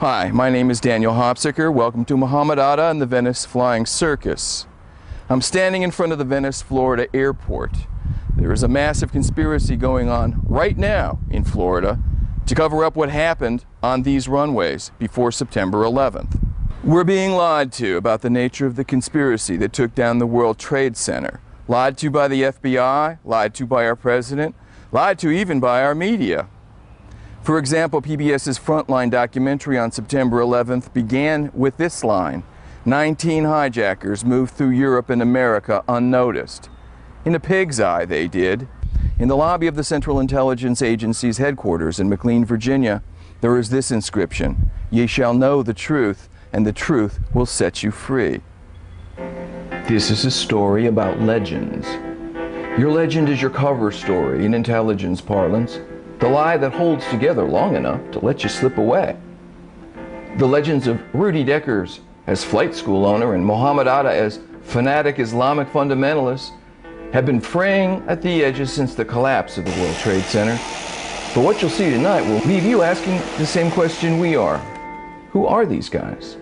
Hi, my name is Daniel Hopsicker. Welcome to Muhammad Atta and the Venice Flying Circus. I'm standing in front of the Venice, Florida airport. There is a massive conspiracy going on right now in Florida to cover up what happened on these runways before September 11th. We're being lied to about the nature of the conspiracy that took down the World Trade Center. Lied to by the FBI, lied to by our president, lied to even by our media. For example, PBS's Frontline documentary on September 11th began with this line: 19 hijackers moved through Europe and America unnoticed. In a pig's eye, they did. In the lobby of the Central Intelligence Agency's headquarters in McLean, Virginia, there is this inscription: "Ye shall know the truth, and the truth will set you free." This is a story about legends. Your legend is your cover story in intelligence parlance, the lie that holds together long enough to let you slip away. The legends of Rudy Deckers as flight school owner and Muhammad Atta as fanatic Islamic fundamentalist have been fraying at the edges since the collapse of the World Trade Center. But what you'll see tonight will leave you asking the same question we are. Who are these guys?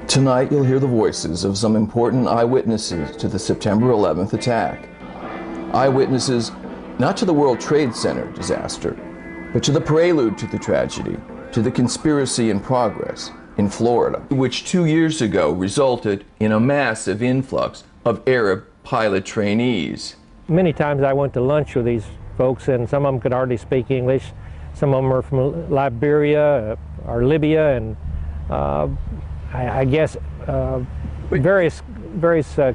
Tonight you'll hear the voices of some important eyewitnesses to the September 11th attack. Eyewitnesses not to the World Trade Center disaster, but to the prelude to the tragedy, to the conspiracy in progress in Florida, which 2 years ago resulted in a massive influx of Arab pilot trainees. Many times I went to lunch with these folks, and some of them could hardly speak English. Some of them are from Liberia or Libya, and I guess various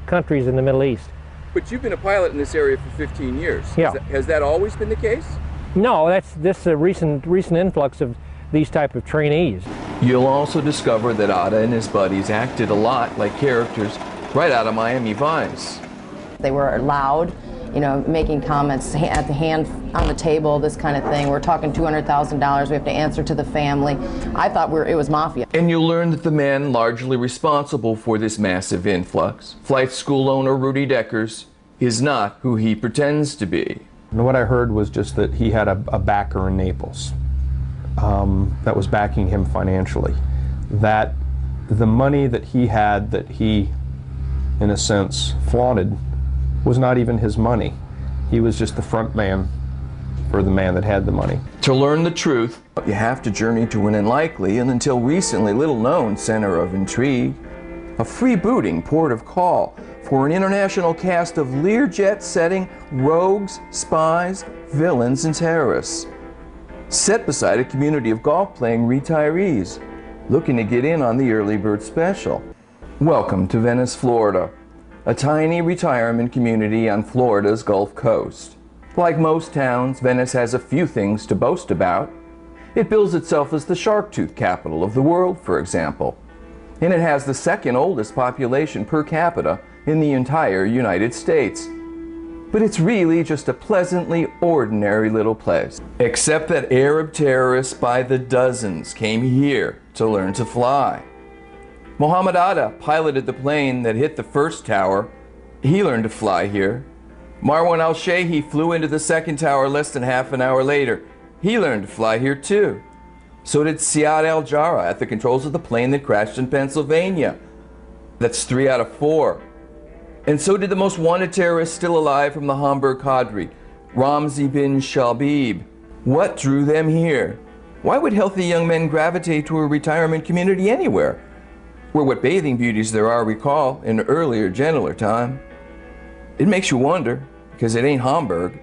countries in the Middle East. But you've been a pilot in this area for 15 years. Yeah. Has that always been the case? No, that's this a recent influx of these type of trainees. You'll also discover that Atta and his buddies acted a lot like characters right out of Miami Vice. They were loud, you know, making comments at the hand on the table, this kind of thing. We're talking $200,000. We have to answer to the family. I thought it was mafia. And you'll learn that the man largely responsible for this massive influx, flight school owner Rudy Deckers, is not who he pretends to be. And what I heard was just that he had a backer in Naples that was backing him financially. That the money that he had, that he, in a sense, flaunted, was not even his money. He was just the front man for the man that had the money. To learn the truth, you have to journey to an unlikely and until recently little-known center of intrigue, a freebooting port of call for an international cast of Learjet-setting rogues, spies, villains, and terrorists. Set beside a community of golf-playing retirees looking to get in on the early bird special. Welcome to Venice, Florida, a tiny retirement community on Florida's Gulf Coast. Like most towns, Venice has a few things to boast about. It bills itself as the shark tooth capital of the world, for example. And it has the second oldest population per capita in the entire United States. But it's really just a pleasantly ordinary little place. Except that Arab terrorists by the dozens came here to learn to fly. Muhammad Atta piloted the plane that hit the first tower. He learned to fly here. Marwan al-Shehi flew into the second tower less than half an hour later. He learned to fly here too. So did Siad al-Jarrah at the controls of the plane that crashed in Pennsylvania. That's 3 out of 4. And so did the most wanted terrorist still alive from the Hamburg Cadre, Ramzi bin Shalbib. What drew them here? Why would healthy young men gravitate to a retirement community anywhere? Where what bathing beauties there are recall in earlier, gentler time. It makes you wonder, because it ain't Hamburg.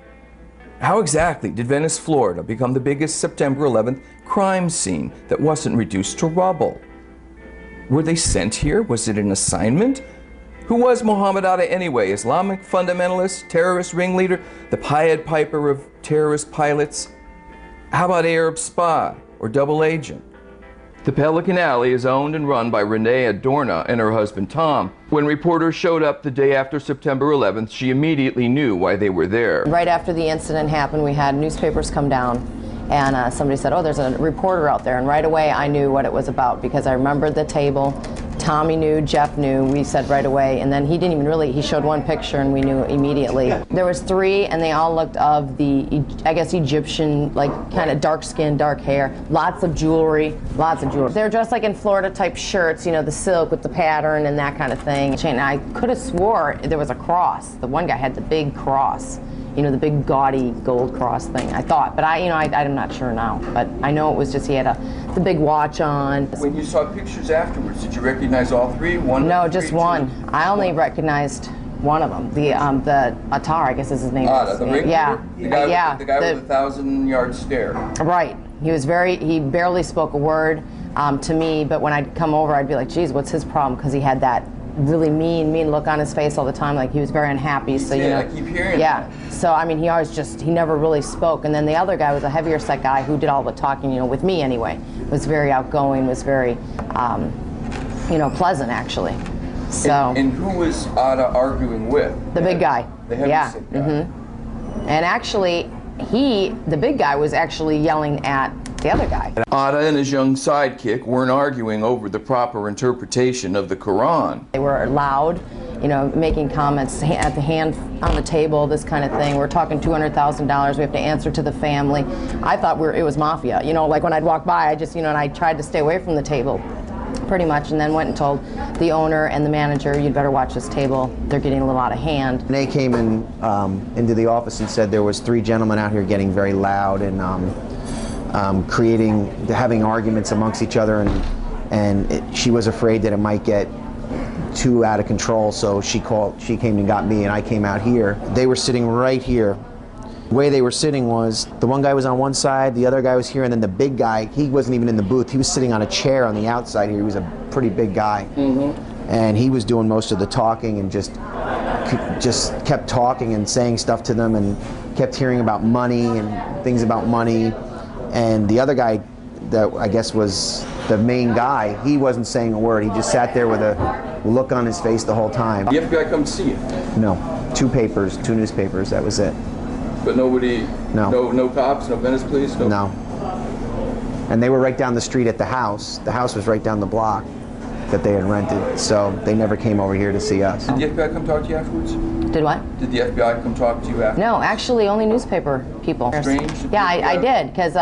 How exactly did Venice, Florida become the biggest September 11th crime scene that wasn't reduced to rubble? Were they sent here? Was it an assignment? Who was Muhammad Atta anyway? Islamic fundamentalist, terrorist ringleader, the Pied Piper of terrorist pilots? How about Arab spy or double agent? The Pelican Alley is owned and run by Renee Adorna and her husband Tom. When reporters showed up the day after September 11th, she immediately knew why they were there. Right after the incident happened, we had newspapers come down, and somebody said, "Oh, there's a reporter out there," and right away I knew what it was about because I remembered the table. Tommy knew, Jeff knew, we said right away, and then he didn't even really, he showed one picture and we knew immediately. There was 3 and they all looked of the, I guess, Egyptian, like kind of dark skin, dark hair, lots of jewelry, lots of jewelry. They're dressed like in Florida type shirts, you know, the silk with the pattern and that kind of thing. And I could have swore there was a cross. The one guy had the big cross. You know, the big gaudy gold cross thing, I thought, but I'm not sure now, but I know it was just he had the big watch on. When you saw pictures afterwards, did you recognize all 3? One? No, just one. I only recognized one of them. The Attar, I guess is his name. The ringleader? Yeah. The guy with the 1,000-yard stare. Right. He barely spoke a word to me, but when I'd come over, I'd be like, geez, what's his problem? Because he had that really mean look on his face all the time, like he was very unhappy. So you know, I keep hearing yeah. that. So I mean, he never really spoke. And then the other guy was a heavier set guy who did all the talking, you know, with me anyway. Was very outgoing, was very, you know, pleasant actually. So. And who was Ada arguing with? The big guy. The heavy set guy. And actually, the big guy was actually yelling at the other guy. Ada and his young sidekick weren't arguing over the proper interpretation of the Quran. They were loud, you know, making comments at the hand on the table, this kind of thing. We're talking $200,000. We have to answer to the family. I thought it was mafia. You know, like when I'd walk by, I just, you know, and I tried to stay away from the table, pretty much, and then went and told the owner and the manager, you'd better watch this table. They're getting a little out of hand. They came in into the office and said there was 3 gentlemen out here getting very loud and having arguments amongst each other, and she was afraid that it might get too out of control, so she came and got me, and I came out here. They were sitting right here. The way they were sitting was, the one guy was on one side, the other guy was here, and then the big guy, he wasn't even in the booth, he was sitting on a chair on the outside here. He was a pretty big guy. And he was doing most of the talking and just kept talking and saying stuff to them and kept hearing about money and things about money. And the other guy, that I guess was the main guy, he wasn't saying a word. He just sat there with a look on his face the whole time. The FBI come see you? No. 2 newspapers, that was it. But nobody, no cops, no Venice police? No. And they were right down the street at the house. The house was right down the block that they had rented, so they never came over here to see us. Did the FBI come talk to you afterwards? Did what? Did the FBI come talk to you afterwards? No, actually only newspaper people. Strange? Yeah, I did, because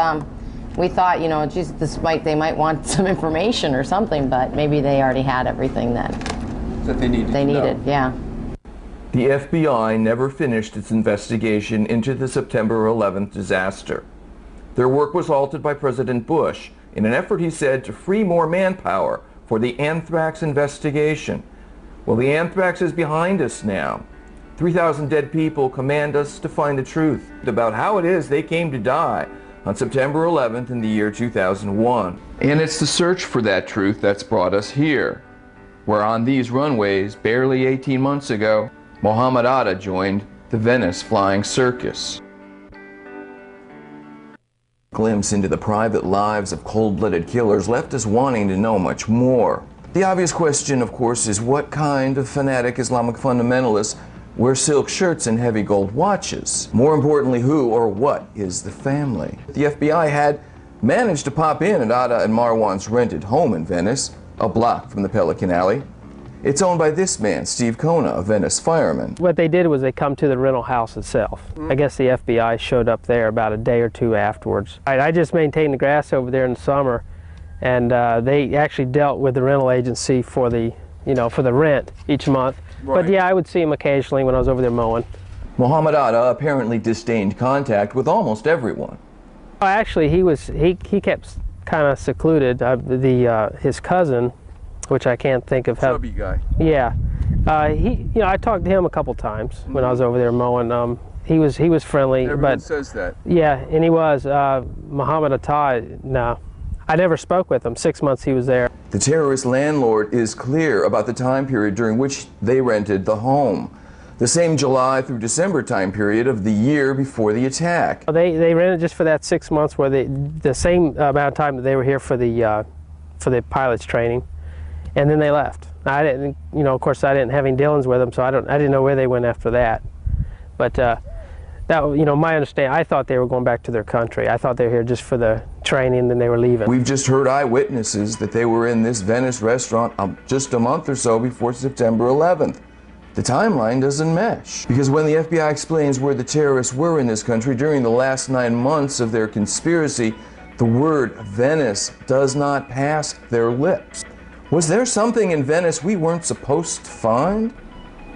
we thought, you know, geez, they might want some information or something, but maybe they already had everything that they needed. Yeah. The FBI never finished its investigation into the September 11th disaster. Their work was halted by President Bush in an effort, he said, to free more manpower for the anthrax investigation. Well, the anthrax is behind us now. 3,000 dead people command us to find the truth about how it is they came to die on September 11th in the year 2001. And it's the search for that truth that's brought us here, where on these runways, barely 18 months ago, Mohammed Atta joined the Venice Flying Circus. Glimpse into the private lives of cold-blooded killers left us wanting to know much more. The obvious question, of course, is what kind of fanatic Islamic fundamentalists wear silk shirts and heavy gold watches? More importantly, who or what is the family? The FBI had managed to pop in at Atta and Marwan's rented home in Venice, a block from the Pelican Alley. It's owned by this man, Steve Kona, a Venice fireman. What they did was they come to the rental house itself. I guess the FBI showed up there about a day or 2 afterwards. I just maintained the grass over there in the summer, and they actually dealt with the rental agency for the, for the rent each month. Right. But yeah, I would see him occasionally when I was over there mowing. Mohammed Atta apparently disdained contact with almost everyone. Actually, he kept kind of secluded. His cousin, which I can't think of how. Chubby guy. Yeah, I talked to him a couple times when I was over there mowing. He was friendly. Everyone says that. Yeah, and he was. Mohammed Atta, no, I never spoke with him. 6 months he was there. The terrorist landlord is clear about the time period during which they rented the home. The same July through December time period of the year before the attack. They rented just for that 6 months, where the same amount of time that they were here for the pilot's training. And then they left. I didn't, of course, I didn't have any dealings with them, so I didn't know where they went after that. But That, you know, my understanding, I thought they were going back to their country. I thought they were here just for the training, then they were leaving. We've just heard eyewitnesses that they were in this Venice restaurant just a month or so before September 11th. The timeline doesn't mesh, because when the FBI explains where the terrorists were in this country during the last 9 months of their conspiracy, the word Venice does not pass their lips. Was there something in Venice we weren't supposed to find?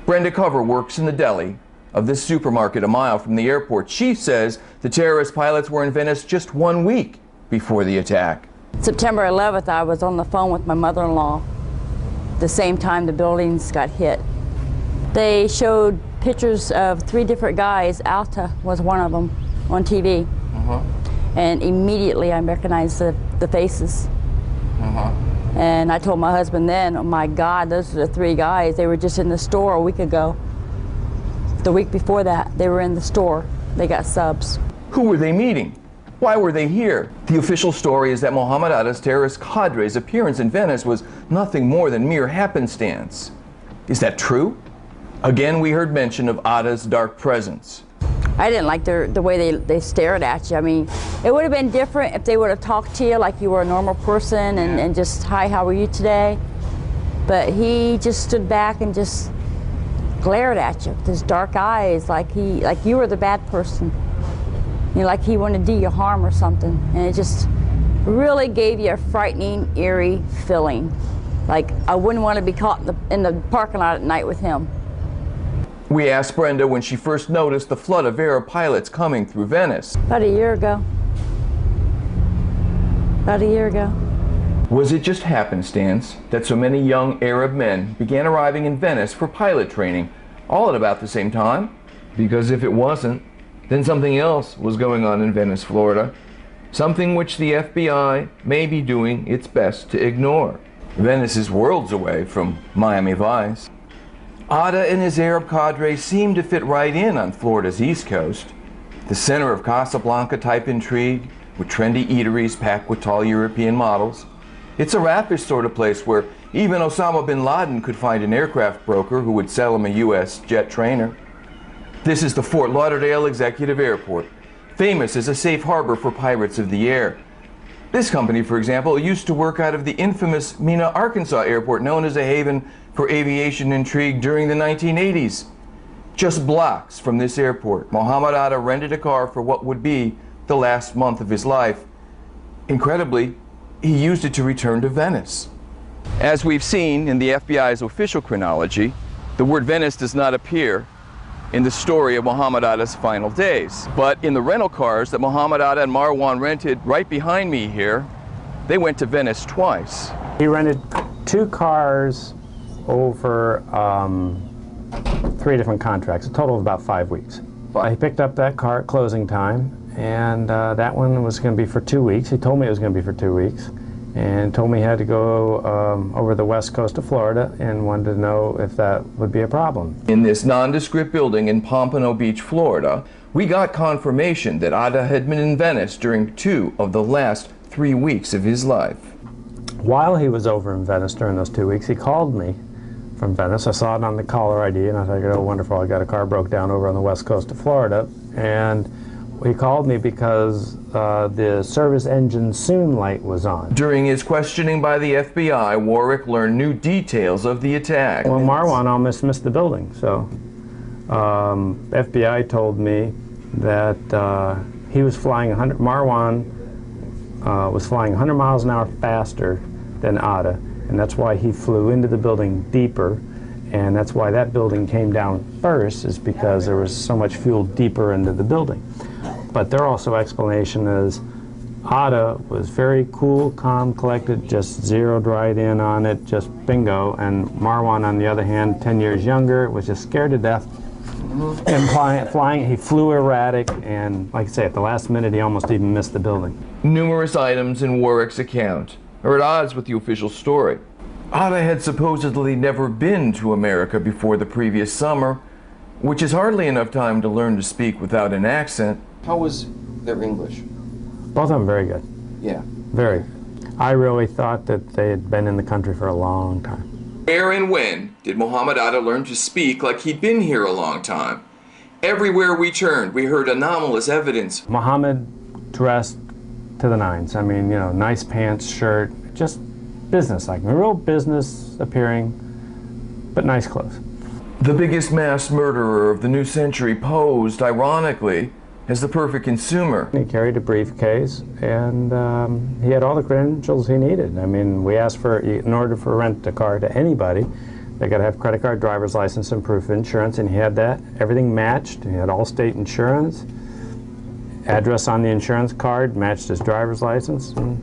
Brenda Cover works in the deli of this supermarket a mile from the airport. She says the terrorist pilots were in Venice just 1 week before the attack. September 11th, I was on the phone with my mother-in-law the same time the buildings got hit. They showed pictures of 3 different guys. Alta was one of them on TV. And immediately I recognized the faces. And I told my husband then, oh my God, those are the 3 guys. They were just in the store a week ago. The week before that, they were in the store. They got subs. Who were they meeting? Why were they here? The official story is that Mohammed Atta's terrorist cadre's appearance in Venice was nothing more than mere happenstance. Is that true? Again, we heard mention of Atta's dark presence. I didn't like the way they stared at you. I mean, it would have been different if they would have talked to you like you were a normal person and just, hi, how are you today? But he just stood back and just glared at you with his dark eyes like you were the bad person. You know, like he wanted to do you harm or something. And it just really gave you a frightening, eerie feeling. Like I wouldn't want to be caught in the parking lot at night with him. We asked Brenda when she first noticed the flood of Arab pilots coming through Venice. About a year ago. About a year ago. Was it just happenstance that so many young Arab men began arriving in Venice for pilot training, all at about the same time? Because if it wasn't, then something else was going on in Venice, Florida. Something which the FBI may be doing its best to ignore. Venice is worlds away from Miami Vice. Atta and his Arab cadre seem to fit right in on Florida's East Coast, the center of Casablanca-type intrigue, with trendy eateries packed with tall European models. It's a rapish sort of place where even Osama bin Laden could find an aircraft broker who would sell him a U.S. jet trainer. This is the Fort Lauderdale Executive Airport, famous as a safe harbor for pirates of the air. This company, for example, used to work out of the infamous Mena, Arkansas airport, known as a haven for aviation intrigue during the 1980s. Just blocks from this airport, Mohammed Atta rented a car for what would be the last month of his life. Incredibly, he used it to return to Venice. As we've seen in the FBI's official chronology, the word Venice does not appear in the story of Mohammed Atta's final days. But in the rental cars that Mohammed Atta and Marwan rented right behind me here, they went to Venice twice. He rented 2 cars over 3 different contracts, a total of about 5 weeks. He picked up that car at closing time, and that one was going to be for 2 weeks. He told me it was going to be for 2 weeks, and told me he had to go over the west coast of Florida and wanted to know if that would be a problem. In this nondescript building in Pompano Beach, Florida, we got confirmation that Atta had been in Venice during 2 of the last 3 weeks of his life. While he was over in Venice during those 2 weeks, he called me from Venice. I saw it on the caller ID, and I thought, oh, wonderful, I got a car broke down over on the west coast of Florida. And he called me because the service engine soon light was on. During his questioning by the FBI, Warwick learned new details of the attack. Well, Marwan almost missed the building, so FBI told me that he was flying Marwan was flying 100 miles an hour faster than Atta, and that's why he flew into the building deeper, and that's why that building came down first, is because there was so much fuel deeper into the building. But their also explanation is Atta was very cool, calm, collected, just zeroed right in on it, just bingo. And Marwan, on the other hand, 10 years younger, was just scared to death. And flying, he flew erratic, and like I say, at the last minute, he almost even missed the building. Numerous items in Warwick's account are at odds with the official story. Atta had supposedly never been to America before the previous summer, which is hardly enough time to learn to speak without an accent. How was their English? Both of them very good. Yeah. Very. I really thought that they had been in the country for a long time. Where and when did Mohammed Atta learn to speak like he'd been here a long time? Everywhere we turned, we heard anomalous evidence. Muhammad dressed to the nines. I mean, you know, nice pants, shirt, just business-like, real business appearing, but nice clothes. The biggest mass murderer of the new century posed, ironically, as the perfect consumer. He carried a briefcase, and he had all the credentials he needed. I mean, we asked for, in order to rent a car to anybody, they got to have credit card, driver's license, and proof of insurance, and he had that. Everything matched. He had Allstate insurance. Address on the insurance card matched his driver's license. And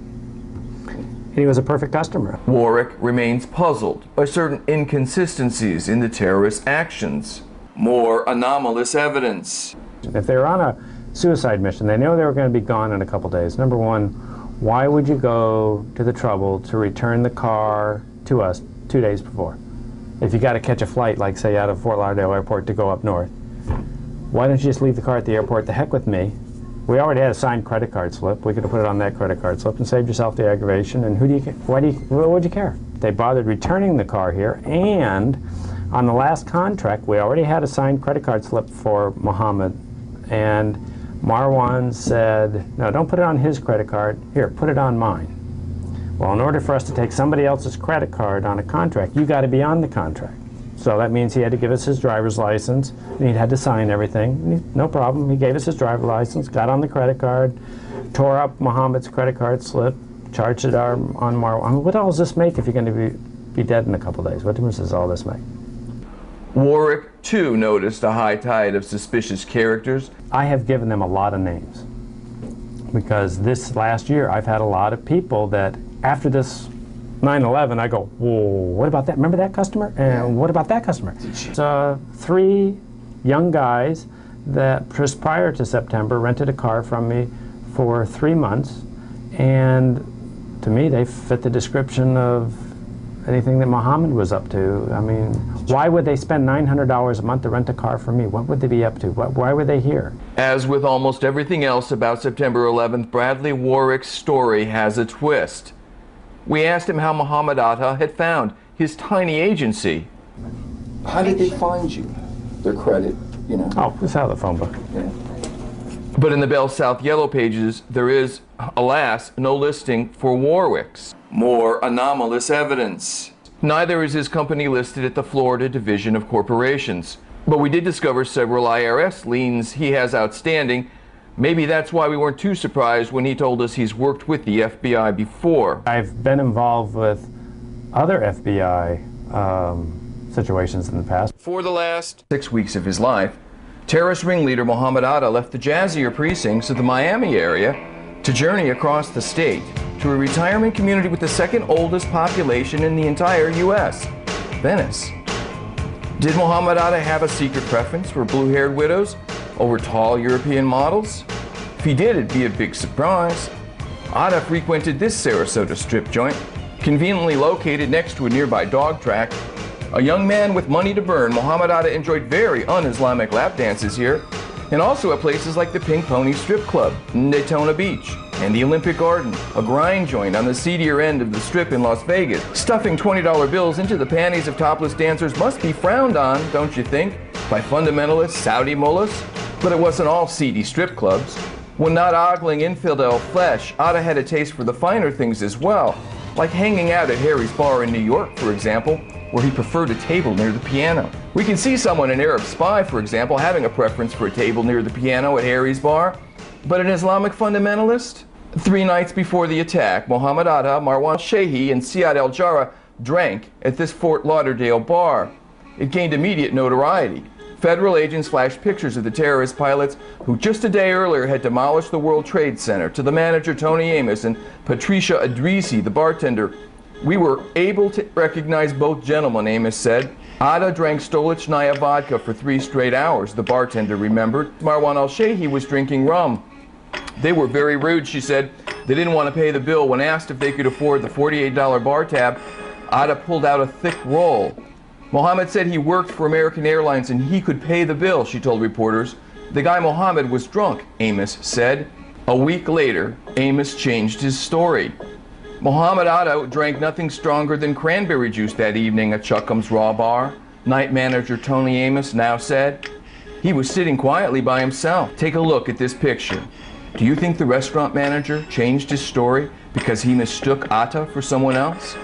he was a perfect customer. Warwick remains puzzled by certain inconsistencies in the terrorist actions. More anomalous evidence. If they were on a suicide mission, they know they were going to be gone in a couple days. Number one, why would you go to the trouble to return the car to us 2 days before? If you got to catch a flight, like say out of Fort Lauderdale Airport to go up north, why don't you just leave the car at the airport? The heck with me. We already had a signed credit card slip. We could have put it on that credit card slip and saved yourself the aggravation. And what would you care? They bothered returning the car here, and on the last contract, we already had a signed credit card slip for Muhammad, and Marwan said, no, don't put it on his credit card. Here, put it on mine. Well, in order for us to take somebody else's credit card on a contract, you got to be on the contract. So that means he had to give us his driver's license, and he had to sign everything. No problem. He gave us his driver's license, got on the credit card, tore up Muhammad's credit card slip, charged it on Marwan. I mean, what all does this make if you're going to be dead in a couple days? What difference does all this make? Warwick, too, noticed a high tide of suspicious characters. I have given them a lot of names because this last year I've had a lot of people that after this 9/11 I go, whoa, what about that? Remember that customer? And what about that customer? So 3 young guys that just prior to September rented a car from me for 3 months, and to me they fit the description of anything that Muhammad was up to. I mean, why would they spend $900 a month to rent a car from me? What would they be up to? Why were they here? As with almost everything else about September 11th, Bradley Warwick's story has a twist. We asked him how Muhammad Atta had found his tiny agency. How did they find you? Their credit, you know? Oh, it's out of the phone book. Yeah. But in the Bell South Yellow Pages, there is, alas, no listing for Warwick's. More anomalous evidence. Neither is his company listed at the Florida Division of Corporations. But we did discover several IRS liens he has outstanding. Maybe that's why we weren't too surprised when he told us he's worked with the FBI before. I've been involved with other FBI situations in the past. For the last 6 weeks of his life, terrorist ringleader Muhammad Atta left the jazzier precincts of the Miami area to journey across the state to a retirement community with the second oldest population in the entire U.S., Venice. Did Muhammad Atta have a secret preference for blue-haired widows over tall European models? If he did, it'd be a big surprise. Atta frequented this Sarasota strip joint, conveniently located next to a nearby dog track. A young man with money to burn, Muhammad Atta enjoyed very un-Islamic lap dances here, and also at places like the Pink Pony Strip Club in Daytona Beach and the Olympic Garden, a grind joint on the seedier end of the strip in Las Vegas. Stuffing $20 bills into the panties of topless dancers must be frowned on, don't you think, by fundamentalist Saudi mullahs? But it wasn't all seedy strip clubs. When not ogling infidel flesh, Atta had a taste for the finer things as well, like hanging out at Harry's Bar in New York, for example, where he preferred a table near the piano. We can see someone, an Arab spy, for example, having a preference for a table near the piano at Harry's Bar. But an Islamic fundamentalist? 3 nights before the attack, Muhammad Atta, Marwan Shehi, and Siad Al-Jarrah drank at this Fort Lauderdale bar. It gained immediate notoriety. Federal agents flashed pictures of the terrorist pilots who just a day earlier had demolished the World Trade Center to the manager Tony Amos and Patricia Adrisi, the bartender. We were able to recognize both gentlemen, Amos said. Atta drank Stolichnaya vodka for 3 straight hours, the bartender remembered. Marwan Al-Shehi was drinking rum. They were very rude, she said. They didn't want to pay the bill. When asked if they could afford the $48 bar tab, Atta pulled out a thick roll. Mohammed said he worked for American Airlines and he could pay the bill, she told reporters. The guy Mohammed was drunk, Amos said. A week later, Amos changed his story. Muhammad Atta drank nothing stronger than cranberry juice that evening at Chuckham's Raw Bar, night manager Tony Amos now said. He was sitting quietly by himself. Take a look at this picture. Do you think the restaurant manager changed his story because he mistook Atta for someone else?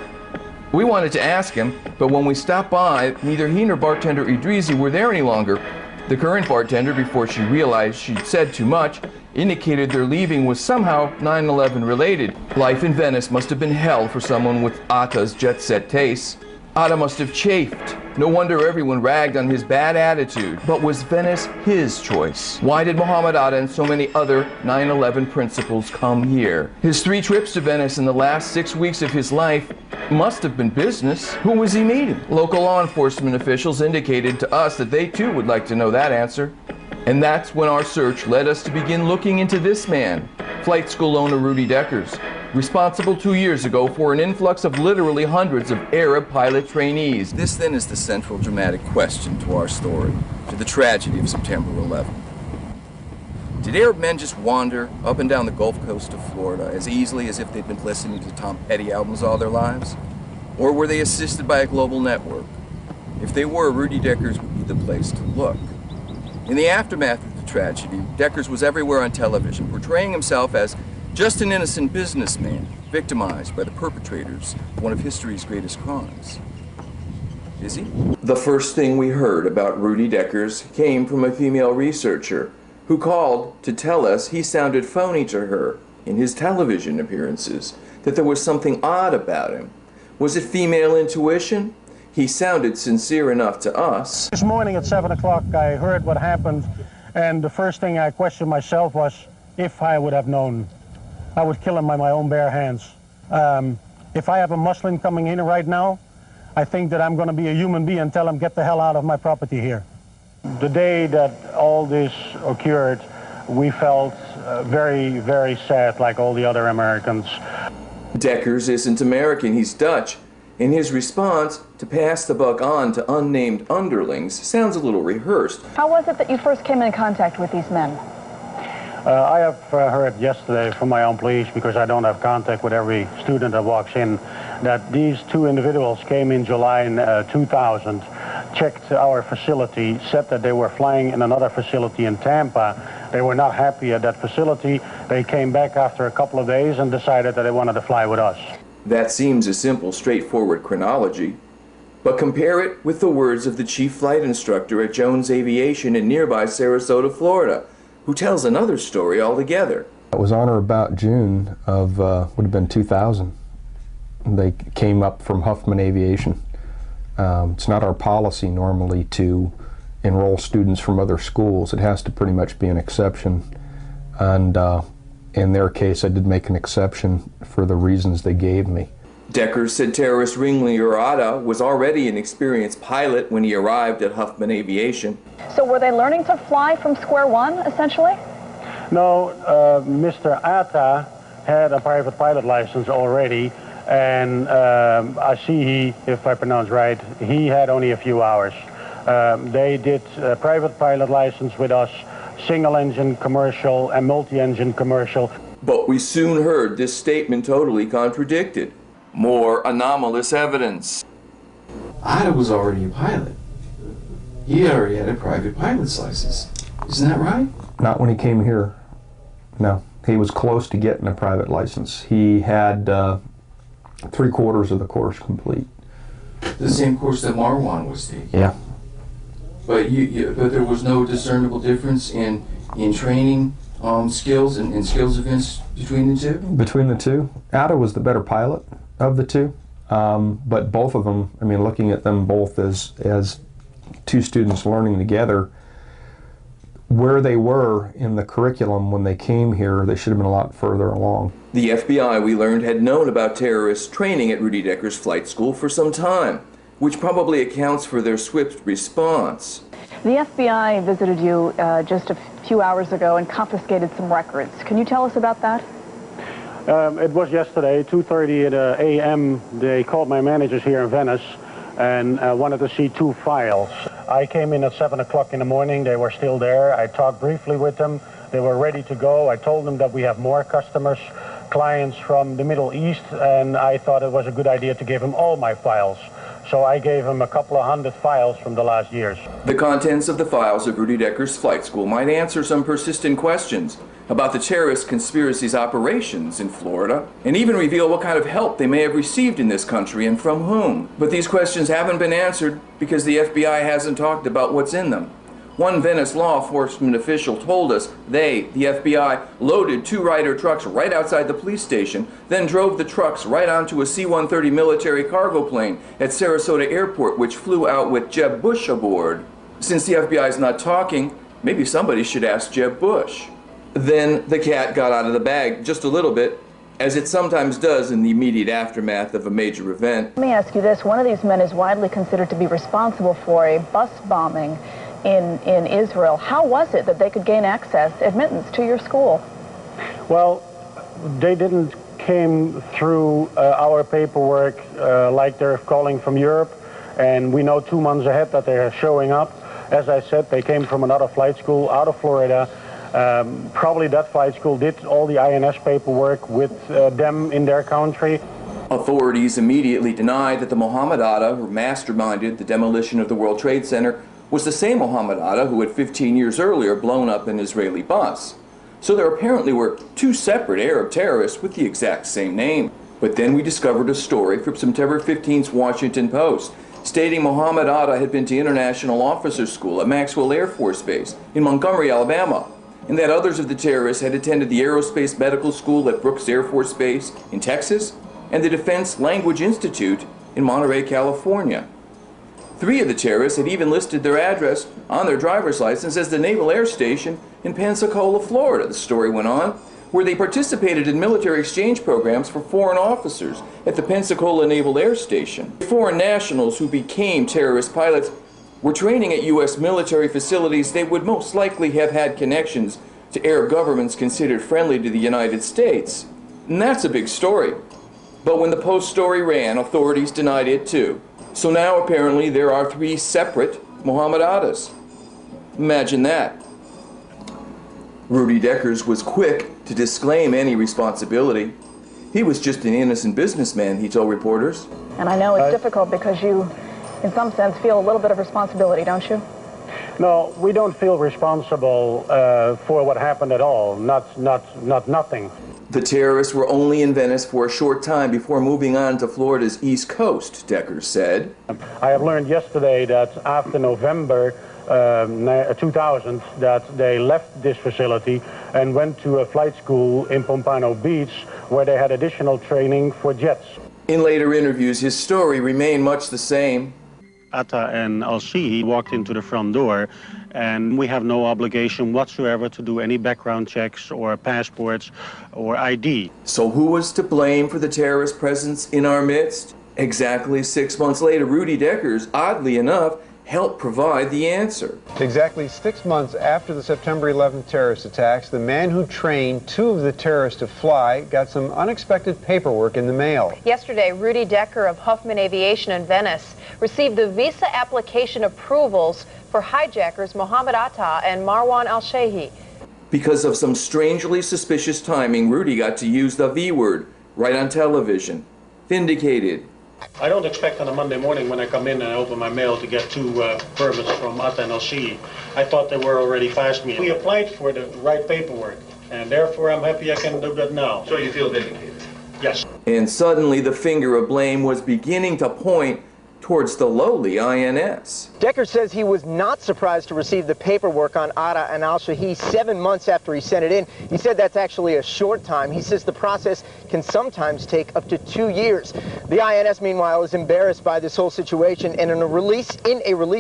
We wanted to ask him, but when we stopped by, neither he nor bartender Idrisi were there any longer. The current bartender, before she realized she'd said too much, indicated their leaving was somehow 9/11 related. Life in Venice must have been hell for someone with Atta's jet-set tastes. Atta must have chafed. No wonder everyone ragged on his bad attitude. But was Venice his choice? Why did Muhammad Atta and so many other 9/11 principals come here? His 3 trips to Venice in the last 6 weeks of his life must have been business. Who was he meeting? Local law enforcement officials indicated to us that they too would like to know that answer. And that's when our search led us to begin looking into this man, flight school owner Rudy Deckers, responsible 2 years ago for an influx of literally hundreds of Arab pilot trainees. This then is the central dramatic question to our story, to the tragedy of September 11th. Did Arab men just wander up and down the Gulf Coast of Florida as easily as if they'd been listening to Tom Petty albums all their lives? Or were they assisted by a global network? If they were, Rudy Deckers would be the place to look. In the aftermath of the tragedy, Deckers was everywhere on television, portraying himself as just an innocent businessman, victimized by the perpetrators of one of history's greatest crimes. Is he? The first thing we heard about Rudy Deckers came from a female researcher who called to tell us he sounded phony to her in his television appearances, that there was something odd about him. Was it female intuition? He sounded sincere enough to us. This morning at 7 o'clock I heard what happened, and the first thing I questioned myself was if I would have known. I would kill him by my own bare hands. If I have a Muslim coming in right now, I think that I'm going to be a human being and tell him, get the hell out of my property here. The day that all this occurred, we felt very, very sad, like all the other Americans. Deckers isn't American, he's Dutch. And his response to pass the buck on to unnamed underlings sounds a little rehearsed. How was it that you first came in contact with these men? I have heard yesterday from my own police, because I don't have contact with every student that walks in, that these 2 individuals came in July in 2000, checked our facility, said that they were flying in another facility in Tampa. They were not happy at that facility. They came back after a couple of days and decided that they wanted to fly with us. That seems a simple, straightforward chronology. But compare it with the words of the chief flight instructor at Jones Aviation in nearby Sarasota, Florida, who tells another story altogether. It was on or about June of, would have been 2000. They came up from Huffman Aviation. It's not our policy normally to enroll students from other schools. It has to pretty much be an exception. And in their case, I did make an exception for the reasons they gave me. Deckers said terrorist ringleader Atta was already an experienced pilot when he arrived at Huffman Aviation. So were they learning to fly from square one, essentially? No, Mr. Atta had a private pilot license already, and I see he, if I pronounce right, he had only a few hours. They did a private pilot license with us, single-engine commercial and multi-engine commercial. But we soon heard this statement totally contradicted. More anomalous evidence. Atta was already a pilot. He already had a private pilot's license. Isn't that right? Not when he came here. No. He was close to getting a private license. He had 3/4 of the course complete. The same course that Marwan was taking. Yeah. But but there was no discernible difference in training skills and skills events between the two? Between the two. Atta was the better pilot of the two. But both of them, I mean, looking at them both as 2 students learning together, where they were in the curriculum when they came here, they should have been a lot further along. The FBI, we learned, had known about terrorist training at Rudy Deckers Flight School for some time, which probably accounts for their swift response. The FBI visited you just a few hours ago and confiscated some records. Can you tell us about that? It was yesterday, 2:30 a.m. They called my managers here in Venice and wanted to see 2 files. I came in at 7 o'clock in the morning. They were still there. I talked briefly with them. They were ready to go. I told them that we have more customers, clients from the Middle East, and I thought it was a good idea to give them all my files So I gave him a couple of hundred files from the last years. The contents of the files of Rudy Decker's flight school might answer some persistent questions about the terrorist conspiracy's operations in Florida, and even reveal what kind of help they may have received in this country and from whom. But these questions haven't been answered because the FBI hasn't talked about what's in them. One Venice law enforcement official told us they, the FBI, loaded 2 Ryder trucks right outside the police station, then drove the trucks right onto a C-130 military cargo plane at Sarasota Airport, which flew out with Jeb Bush aboard. Since the FBI is not talking, maybe somebody should ask Jeb Bush. Then the cat got out of the bag just a little bit, as it sometimes does in the immediate aftermath of a major event. Let me ask you this. One of these men is widely considered to be responsible for a bus bombing in Israel. How was it that they could gain admittance to your school? Well, they didn't came through our paperwork like they're calling from Europe, and we know 2 months ahead that they're showing up. As I said, they came from another flight school out of Florida. Probably that flight school did all the INS paperwork with them in their country. Authorities immediately denied that the Mohammed Atta, who masterminded the demolition of the World Trade Center, was the same Mohammed Atta who had 15 years earlier blown up an Israeli bus. So there apparently were 2 separate Arab terrorists with the exact same name. But then we discovered a story from September 15th's Washington Post stating Mohammed Atta had been to International Officer School at Maxwell Air Force Base in Montgomery, Alabama, and that others of the terrorists had attended the Aerospace Medical School at Brooks Air Force Base in Texas and the Defense Language Institute in Monterey, California. 3 of the terrorists had even listed their address on their driver's license as the Naval Air Station in Pensacola, Florida, the story went on, where they participated in military exchange programs for foreign officers at the Pensacola Naval Air Station. Foreign nationals who became terrorist pilots were training at U.S. military facilities. They would most likely have had connections to Arab governments considered friendly to the United States. And that's a big story. But when the Post story ran, authorities denied it too. So now apparently there are 3 separate Mohammed Attas. Imagine that. Rudy Deckers was quick to disclaim any responsibility. He was just an innocent businessman, he told reporters. And I know it's difficult because you, in some sense, feel a little bit of responsibility, don't you? No, we don't feel responsible for what happened at all. Nothing. The terrorists were only in Venice for a short time before moving on to Florida's East Coast, Deckers said. I have learned yesterday that after November 2000 that they left this facility and went to a flight school in Pompano Beach where they had additional training for jets. In later interviews, his story remained much the same. Atta and Al-Shihi walked into the front door, and we have no obligation whatsoever to do any background checks or passports or ID. So who was to blame for the terrorist presence in our midst? Exactly 6 months later, Rudy Deckers, oddly enough, helped provide the answer. Exactly 6 months after the September 11th terrorist attacks, the man who trained 2 of the terrorists to fly got some unexpected paperwork in the mail. Yesterday, Rudy Decker of Huffman Aviation in Venice received the visa application approvals for hijackers Mohammed Atta and Marwan Al-Shehi. Because of some strangely suspicious timing, Rudy got to use the V word right on television. Vindicated. I don't expect on a Monday morning when I come in and I open my mail to get 2 permits from Atta and Al-Shihi. I thought they were already past me. We applied for the right paperwork, and therefore I'm happy I can do that now. So you feel vindicated? Yes. And suddenly the finger of blame was beginning to point towards the lowly INS. Decker says he was not surprised to receive the paperwork on Atta and Al-Shahi 7 months after he sent it in. He said that's actually a short time. He says the process can sometimes take up to 2 years. The INS, meanwhile, is embarrassed by this whole situation, and in a release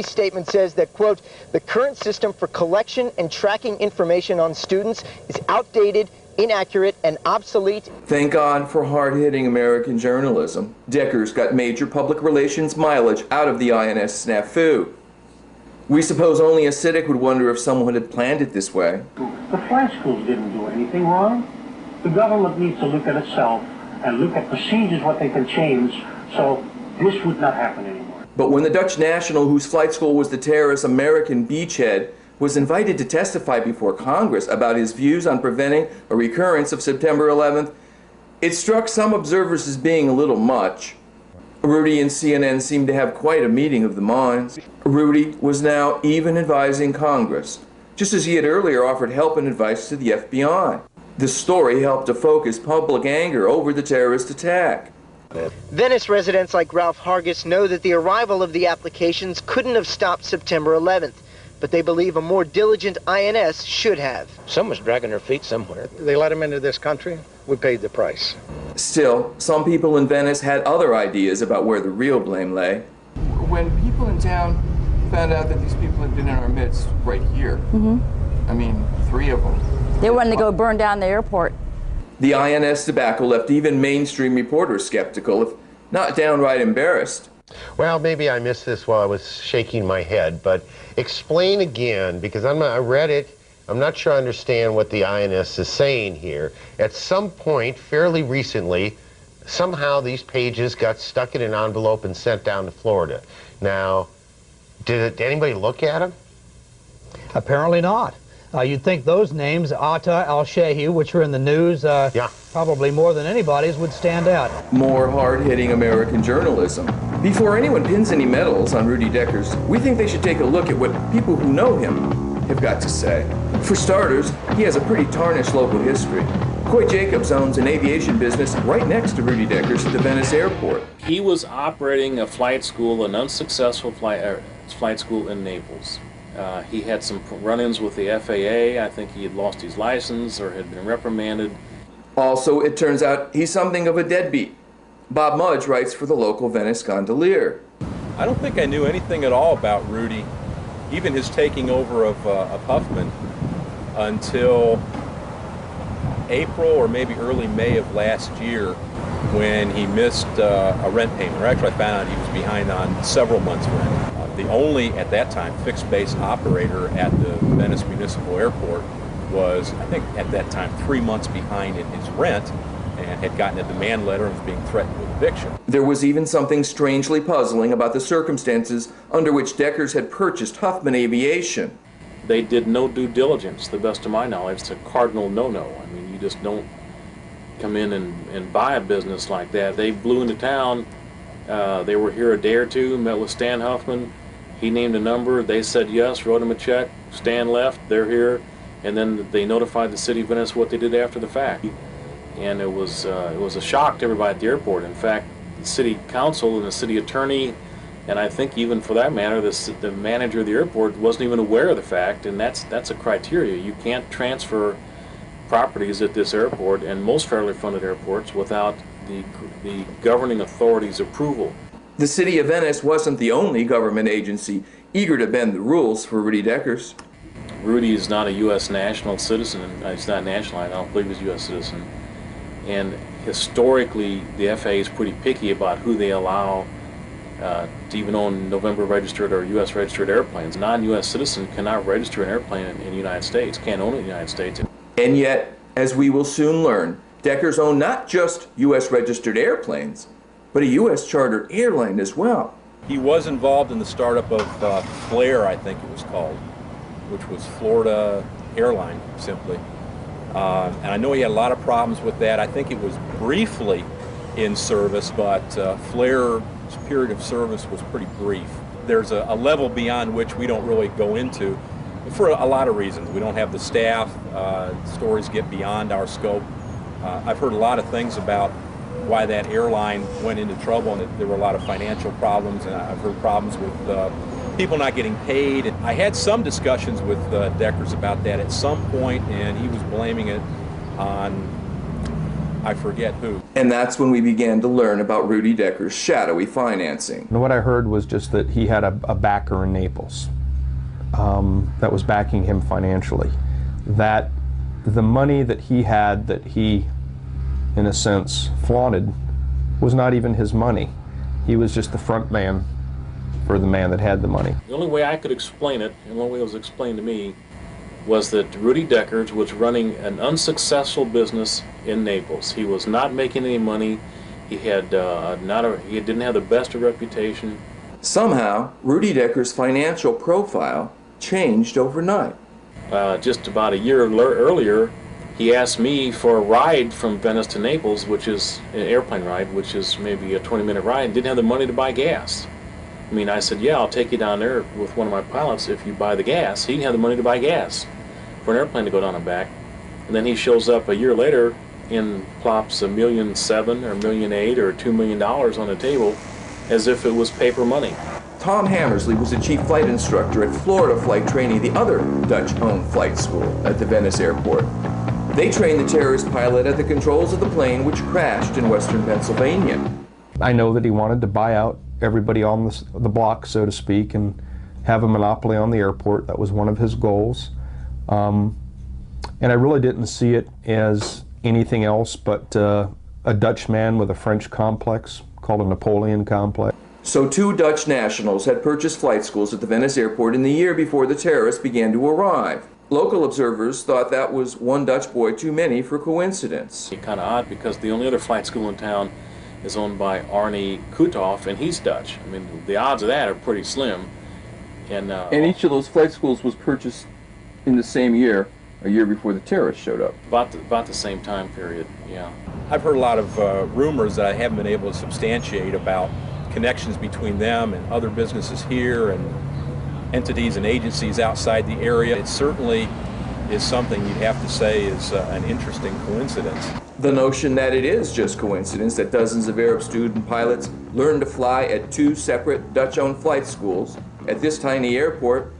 statement says that, quote, the current system for collection and tracking information on students is outdated, inaccurate, and obsolete. Thank God for hard-hitting American journalism. Deckers got major public relations mileage out of the INS snafu. We suppose only a cynic would wonder if someone had planned it this way. The flight schools didn't do anything wrong. The government needs to look at itself and look at procedures, what they can change, so this would not happen anymore. But when the Dutch national whose flight school was the terrorist American beachhead was invited to testify before Congress about his views on preventing a recurrence of September 11th, it struck some observers as being a little much. Rudy and CNN seemed to have quite a meeting of the minds. Rudy was now even advising Congress, just as he had earlier offered help and advice to the FBI. The story helped to focus public anger over the terrorist attack. Venice residents like Ralph Hargis know that the arrival of the applications couldn't have stopped September 11th, but they believe a more diligent INS should have. Someone's dragging their feet somewhere. They let him into this country. We paid the price. Still, some people in Venice had other ideas about where the real blame lay. When people in town found out that these people had been in our midst right here, I mean, 3 of them. They wanted to go burn down the airport. The INS debacle left even mainstream reporters skeptical, if not downright embarrassed. Well, maybe I missed this while I was shaking my head, but explain again, because I read it. I'm not sure I understand what the INS is saying here. At some point, fairly recently, somehow these pages got stuck in an envelope and sent down to Florida. Now, did anybody look at them? Apparently not. You'd think those names, Atta al-Shehi, which are in the news probably more than anybody's, would stand out. More hard-hitting American journalism. Before anyone pins any medals on Rudy Deckers, we think they should take a look at what people who know him have got to say. For starters, he has a pretty tarnished local history. Coy Jacobs owns an aviation business right next to Rudy Deckers at the Venice airport. He was operating a flight school, an unsuccessful flight school in Naples. He had some run-ins with the FAA. I think he had lost his license or had been reprimanded. Also, it turns out he's something of a deadbeat. Bob Mudge writes for the local Venice Gondolier. I don't think I knew anything at all about Rudy, even his taking over of Huffman, until April or maybe early May of last year, when he missed a rent payment. Or actually, I found out he was behind on several months' rent. The only, at that time, fixed-base operator at the Venice Municipal Airport was, I think at that time, 3 months behind in his rent and had gotten a demand letter and was being threatened with eviction. There was even something strangely puzzling about the circumstances under which Deckers had purchased Huffman Aviation. They did no due diligence, to the best of my knowledge. It's a cardinal no-no. I mean, you just don't come in and buy a business like that. They blew into town. They were here a day or two, met with Stan Huffman. He named a number, they said yes, wrote him a check, Stan left, they're here, and then they notified the city of Venice what they did after the fact. And it was a shock to everybody at the airport. In fact, the city council and the city attorney, and I think even for that matter, the manager of the airport wasn't even aware of the fact, and that's a criteria. You can't transfer properties at this airport and most federally funded airports without the governing authority's approval. The city of Venice wasn't the only government agency eager to bend the rules for Rudy Deckers. Rudy is not a U.S. national citizen. He's not nationalized. I don't believe he's a U.S. citizen. And historically, the FAA is pretty picky about who they allow to even own November registered or U.S. registered airplanes. A non-U.S. citizen cannot register an airplane in the United States, can't own it in the United States. And yet, as we will soon learn, Deckers owned not just U.S. registered airplanes, but a U.S. chartered airline as well. He was involved in the startup of Flair, I think it was called, which was Florida Airline, simply. And I know he had a lot of problems with that. I think it was briefly in service, but Flair's period of service was pretty brief. There's a level beyond which we don't really go into for a lot of reasons. We don't have the staff. Stories get beyond our scope. I've heard a lot of things about why that airline went into trouble, and there were a lot of financial problems, and I've heard problems with people not getting paid. And I had some discussions with Deckers about that at some point, and he was blaming it on, I forget who. And that's when we began to learn about Rudy Deckers' shadowy financing. And what I heard was just that he had a backer in Naples that was backing him financially. That the money that he had, that he, in a sense, flaunted, was not even his money. He was just the front man for the man that had the money. The only way I could explain it, and one way it was explained to me, was that Rudy Deckers was running an unsuccessful business in Naples. He was not making any money. He had he didn't have the best of reputation. Somehow, Rudy Deckers' financial profile changed overnight. Just about a year earlier, he asked me for a ride from Venice to Naples, which is an airplane ride, which is maybe a 20-minute ride, and didn't have the money to buy gas. I mean, I said, yeah, I'll take you down there with one of my pilots if you buy the gas. He didn't have the money to buy gas for an airplane to go down and back. And then he shows up a year later and plops $1.7 million or $1.8 million or $2 million on the table as if it was paper money. Tom Hammersley was the chief flight instructor at Florida Flight Training, the other Dutch-owned flight school at the Venice airport. They trained the terrorist pilot at the controls of the plane which crashed in western Pennsylvania. I know that he wanted to buy out everybody on the block, so to speak, and have a monopoly on the airport. That was one of his goals. And I really didn't see it as anything else but a Dutch man with a French complex called a Napoleon complex. So 2 Dutch nationals had purchased flight schools at the Venice airport in the year before the terrorists began to arrive. Local observers thought that was one Dutch boy too many for coincidence. It's kind of odd because the only other flight school in town is owned by Arnie Kuthoff, and he's Dutch. I mean, the odds of that are pretty slim. And each of those flight schools was purchased in the same year, a year before the terrorists showed up. About the same time period, yeah. I've heard a lot of rumors that I haven't been able to substantiate about connections between them and other businesses here and entities and agencies outside the area. It certainly is something you'd have to say is an interesting coincidence. The notion that it is just coincidence that dozens of Arab student pilots learned to fly at 2 separate Dutch-owned flight schools at this tiny airport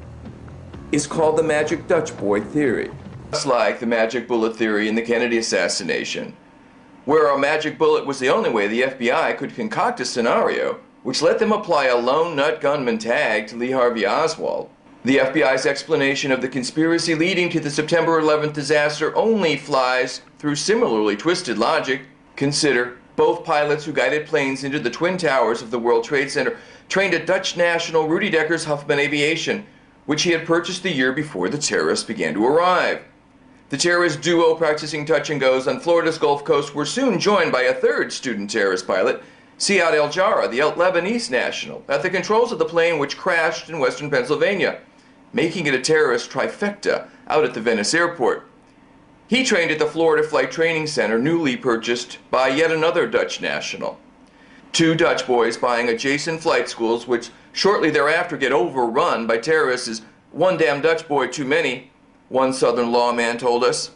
is called the magic Dutch boy theory. Just like the magic bullet theory in the Kennedy assassination, where a magic bullet was the only way the FBI could concoct a scenario which let them apply a lone nut gunman tag to Lee Harvey Oswald. The FBI's explanation of the conspiracy leading to the September 11th disaster only flies through similarly twisted logic. Consider both pilots who guided planes into the Twin Towers of the World Trade Center trained at Dutch national Rudy Decker's Huffman Aviation, which he had purchased the year before the terrorists began to arrive. The terrorist duo practicing touch and goes on Florida's Gulf Coast were soon joined by a third student terrorist pilot, Siad El Jarrah, the Lebanese national, at the controls of the plane which crashed in western Pennsylvania, making it a terrorist trifecta out at the Venice airport. He trained at the Florida Flight Training Center, newly purchased by yet another Dutch national. 2 Dutch boys buying adjacent flight schools, which shortly thereafter get overrun by terrorists, is one damn Dutch boy too many, one Southern lawman told us.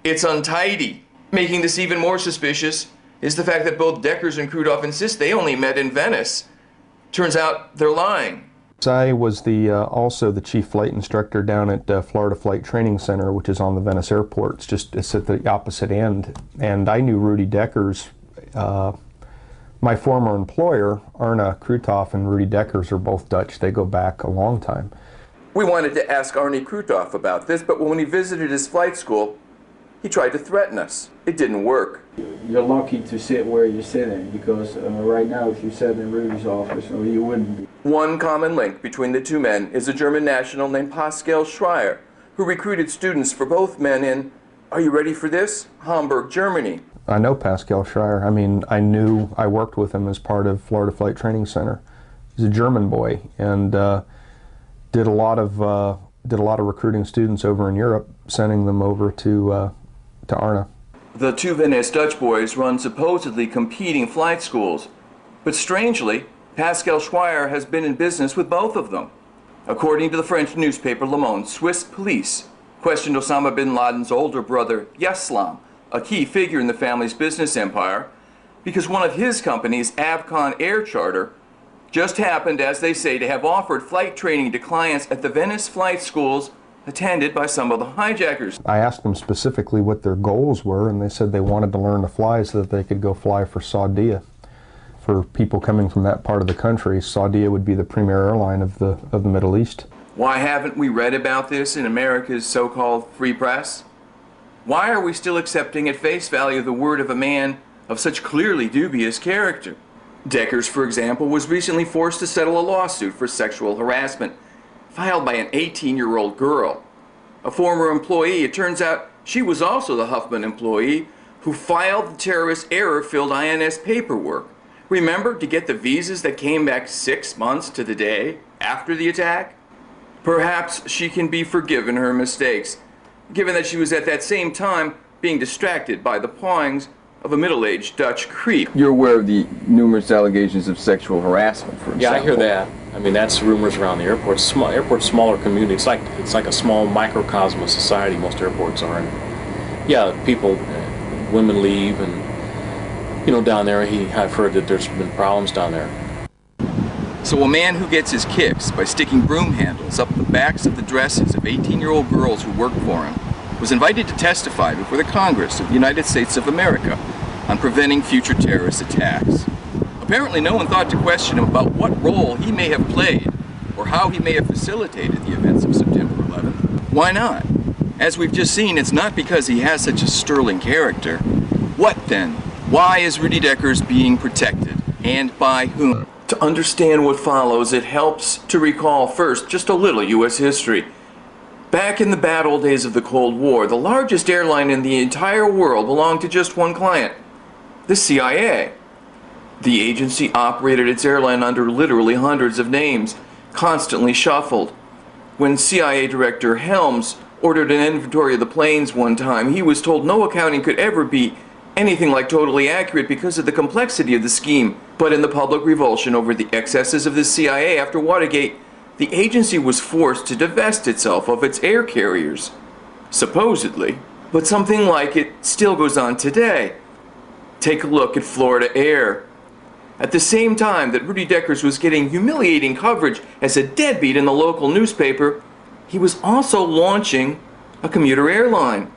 It's untidy. Making this even more suspicious is the fact that both Deckers and Krudoff insist they only met in Venice. Turns out they're lying. I was also the chief flight instructor down at Florida Flight Training Center, which is on the Venice airport. It's at the opposite end. And I knew Rudy Deckers. My former employer, Arne Krutoff and Rudy Deckers, are both Dutch. They go back a long time. We wanted to ask Arnie Krutoff about this, but when he visited his flight school, he tried to threaten us. It didn't work. You're lucky to sit where you're sitting, because right now if you sat in Rudy's office, you wouldn't be. One common link between the 2 men is a German national named Pascal Schreier, who recruited students for both men in, are you ready for this? Hamburg, Germany. I know Pascal Schreier. I mean, I worked with him as part of Florida Flight Training Center. He's a German boy and did a lot of recruiting students over in Europe, sending them over to Arne. The 2 Venice Dutch boys run supposedly competing flight schools, but strangely, Pascal Schreier has been in business with both of them. According to the French newspaper Le Monde, Swiss police questioned Osama bin Laden's older brother, Yeslam, a key figure in the family's business empire, because one of his companies, Avcon Air Charter, just happened, as they say, to have offered flight training to clients at the Venice flight schools attended by some of the hijackers. I asked them specifically what their goals were, and they said they wanted to learn to fly so that they could go fly for Saudia. For people coming from that part of the country, Saudia would be the premier airline of the Middle East. Why haven't we read about this in America's so-called free press? Why are we still accepting at face value the word of a man of such clearly dubious character? Deckers, for example, was recently forced to settle a lawsuit for sexual harassment filed by an 18-year-old girl. A former employee, it turns out she was also the Huffman employee who filed the terrorist error-filled INS paperwork. Remember, to get the visas that came back 6 months to the day after the attack? Perhaps she can be forgiven her mistakes, given that she was at that same time being distracted by the pawings of a middle-aged Dutch creep. You're aware of the numerous allegations of sexual harassment, for example. Yeah, I hear that. I mean, that's rumors around the airport. Airport's smaller community. It's like a small microcosm of society. Most airports are. And yeah, people, women leave, and down there, I've heard that there's been problems down there. So a man who gets his kicks by sticking broom handles up the backs of the dresses of 18-year-old girls who work for him was invited to testify before the Congress of the United States of America on preventing future terrorist attacks. Apparently no one thought to question him about what role he may have played or how he may have facilitated the events of September 11th. Why not? As we've just seen, it's not because he has such a sterling character. What then? Why is Rudy Deckers being protected? And by whom? To understand what follows, it helps to recall first just a little U.S. history. Back in the bad old days of the Cold War, the largest airline in the entire world belonged to just one client, the CIA. The agency operated its airline under literally hundreds of names, constantly shuffled. When CIA Director Helms ordered an inventory of the planes one time, he was told no accounting could ever be anything like totally accurate because of the complexity of the scheme. But in the public revulsion over the excesses of the CIA after Watergate, the agency was forced to divest itself of its air carriers. Supposedly. But something like it still goes on today. Take a look at Florida Air. At the same time that Rudy Deckers was getting humiliating coverage as a deadbeat in the local newspaper, he was also launching a commuter airline.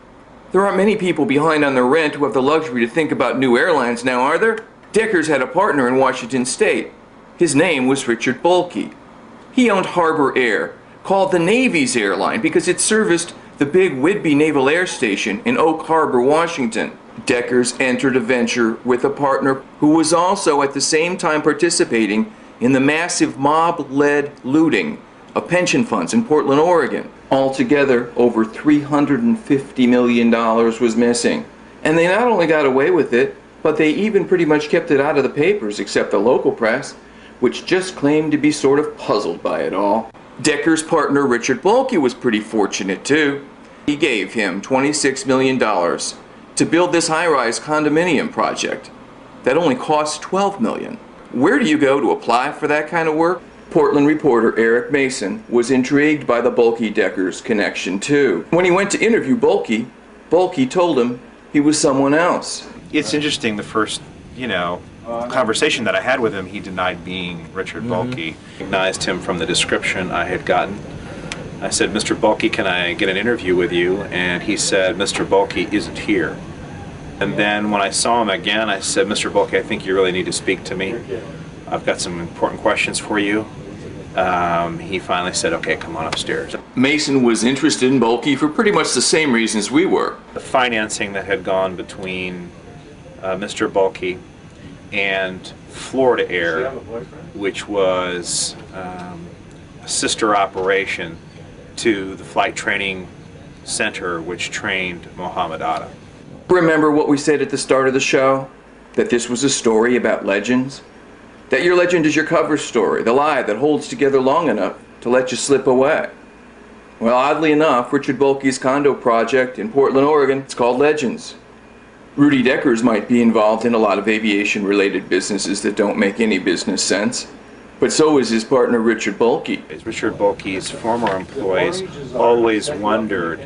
There aren't many people behind on their rent who have the luxury to think about new airlines now, are there? Deckers had a partner in Washington State. His name was Richard Bulkey. He owned Harbor Air, called the Navy's airline because it serviced the big Whidbey Naval Air Station in Oak Harbor, Washington. Deckers entered a venture with a partner who was also at the same time participating in the massive mob-led looting of pension funds in Portland, Oregon. Altogether, over $350 million was missing. And they not only got away with it, but they even pretty much kept it out of the papers, except the local press, which just claimed to be sort of puzzled by it all. Deckers' partner Richard Bulkey was pretty fortunate too. He gave him $26 million to build this high-rise condominium project that only cost $12 million. Where do you go to apply for that kind of work? Portland reporter Eric Mason was intrigued by the Bulkey-Deckers connection too. When he went to interview Bulkey, Bulkey told him he was someone else. It's interesting, the first, conversation that I had with him, he denied being Richard Bulkey. I recognized him from the description I had gotten. I said, Mr. Bulkey, can I get an interview with you? And he said, Mr. Bulkey isn't here. And then when I saw him again, I said, Mr. Bulkey, I think you really need to speak to me. I've got some important questions for you. He finally said, okay, come on upstairs. Mason was interested in Bulkey for pretty much the same reasons we were. The financing that had gone between Mr. Bulkey and Florida Air, which was a sister operation to the flight training center which trained Mohammed Atta. Remember what we said at the start of the show? That this was a story about legends? That your legend is your cover story, the lie that holds together long enough to let you slip away. Well, oddly enough, Richard Bulkey's condo project in Portland, Oregon, it's called Legends. Rudy Deckers might be involved in a lot of aviation-related businesses that don't make any business sense. But so is his partner, Richard Bulkey. Richard Bulkey's former employees always wondered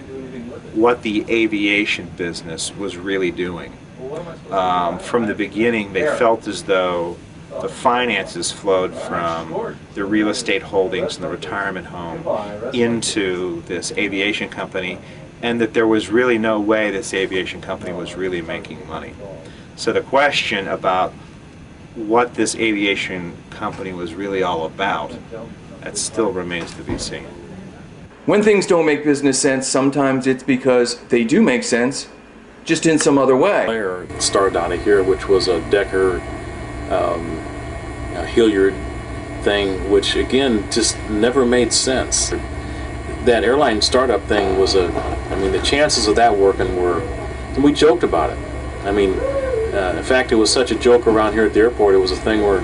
what the aviation business was really doing. From the beginning, they felt as though the finances flowed from the real estate holdings and the retirement home into this aviation company, and that there was really no way this aviation company was really making money. So the question about what this aviation company was really all about, that still remains to be seen. When things don't make business sense, sometimes it's because they do make sense, just in some other way. It started out of here, which was a Decker Hilliard thing, which again just never made sense. That airline startup thing was the chances of that working were, and we joked about it. In fact, it was such a joke around here at the airport. It was a thing where,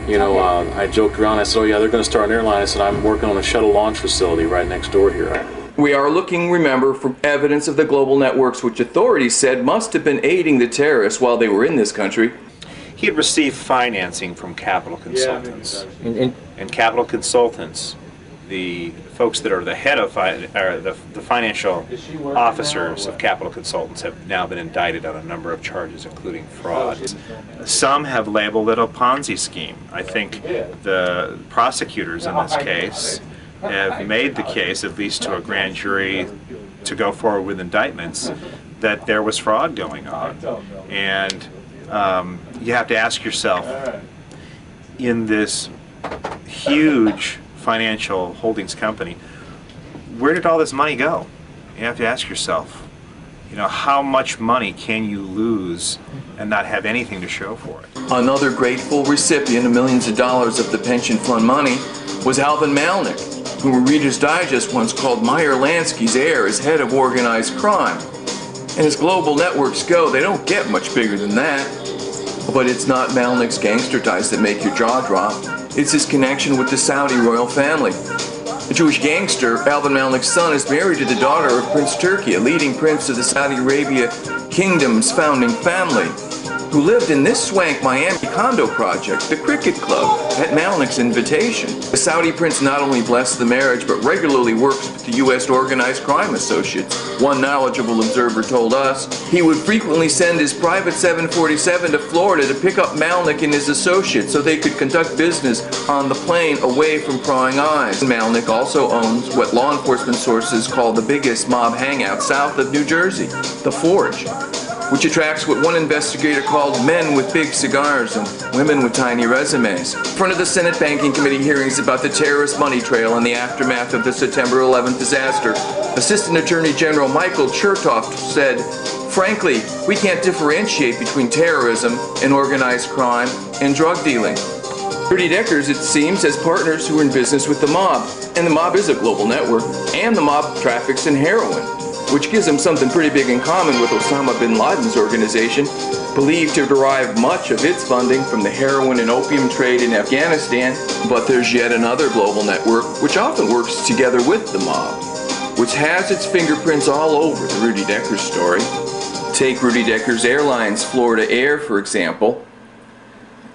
I joked around. I said, oh yeah, they're going to start an airline. I said, I'm working on a shuttle launch facility right next door here. We are looking, remember, for evidence of the global networks which authorities said must have been aiding the terrorists while they were in this country. He had received financing from Capital Consultants. And Capital Consultants, the folks that are the head of the financial officers of Capital Consultants, have now been indicted on a number of charges, including fraud. Some have labeled it a Ponzi scheme. I think the prosecutors in this case have made the case, at least to a grand jury, to go forward with indictments, that there was fraud going on. And you have to ask yourself, in this huge financial holdings company, where did all this money go? You have to ask yourself, you know, how much money can you lose and not have anything to show for it? Another grateful recipient of millions of dollars of the pension fund money was Alvin Malnick, who Reader's Digest once called Meyer Lansky's heir as head of organized crime. And as global networks go, they don't get much bigger than that. But it's not Malnick's gangster ties that make your jaw drop. It's his connection with the Saudi royal family. A Jewish gangster, Alvin Malnick's son, is married to the daughter of Prince Turki, a leading prince of the Saudi Arabia kingdom's founding family, who lived in this swank Miami condo project, the Cricket Club, at Malnick's invitation. The Saudi prince not only blessed the marriage, but regularly works with the U.S. organized crime associates. One knowledgeable observer told us he would frequently send his private 747 to Florida to pick up Malnick and his associates so they could conduct business on the plane away from prying eyes. Malnick also owns what law enforcement sources call the biggest mob hangout south of New Jersey, the Forge, which attracts what one investigator called men with big cigars and women with tiny resumes. In front of the Senate Banking Committee hearings about the terrorist money trail and the aftermath of the September 11th disaster, Assistant Attorney General Michael Chertoff said, "Frankly, we can't differentiate between terrorism and organized crime and drug dealing." Rudy Deckers, it seems, has partners who are in business with the mob, and the mob is a global network, and the mob traffics in heroin, which gives him something pretty big in common with Osama bin Laden's organization, believed to derive much of its funding from the heroin and opium trade in Afghanistan. But there's yet another global network which often works together with the mob, which has its fingerprints all over the Rudy Deckers story. Take Rudy Deckers Airlines Florida Air, for example.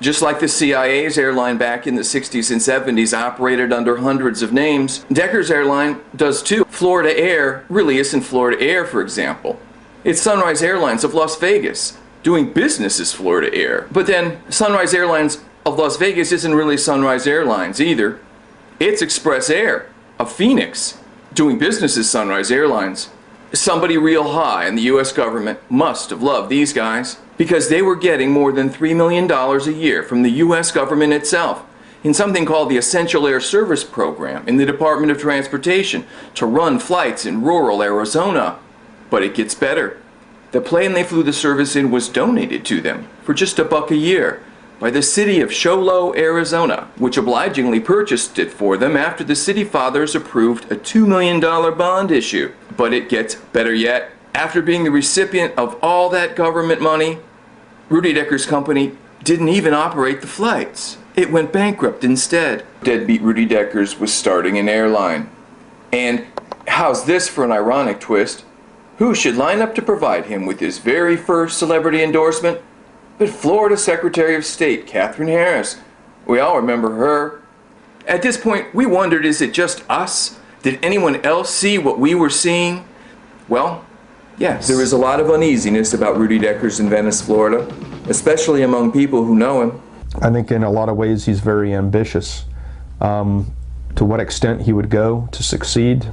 Just like the CIA's airline back in the 60s and 70s operated under hundreds of names, Deckers Airline does too. Florida Air really isn't Florida Air, for example. It's Sunrise Airlines of Las Vegas, doing business as Florida Air. But then Sunrise Airlines of Las Vegas isn't really Sunrise Airlines either. It's Express Air of Phoenix, doing business as Sunrise Airlines. Somebody real high in the U.S. government must have loved these guys, because they were getting more than $3 million a year from the U.S. government itself in something called the Essential Air Service Program in the Department of Transportation to run flights in rural Arizona. But it gets better. The plane they flew the service in was donated to them for just $1 a year by the city of Show Low, Arizona, which obligingly purchased it for them after the city fathers approved a $2 million bond issue. But it gets better yet. After being the recipient of all that government money, Rudy Deckers' company didn't even operate the flights. It went bankrupt instead. Deadbeat Rudy Deckers was starting an airline. And how's this for an ironic twist? Who should line up to provide him with his very first celebrity endorsement? But Florida Secretary of State Katherine Harris. We all remember her. At this point, we wondered, is it just us? Did anyone else see what we were seeing? Well, yes, there is a lot of uneasiness about Rudy Deckers in Venice, Florida, especially among people who know him. I think in a lot of ways he's very ambitious. To what extent he would go to succeed,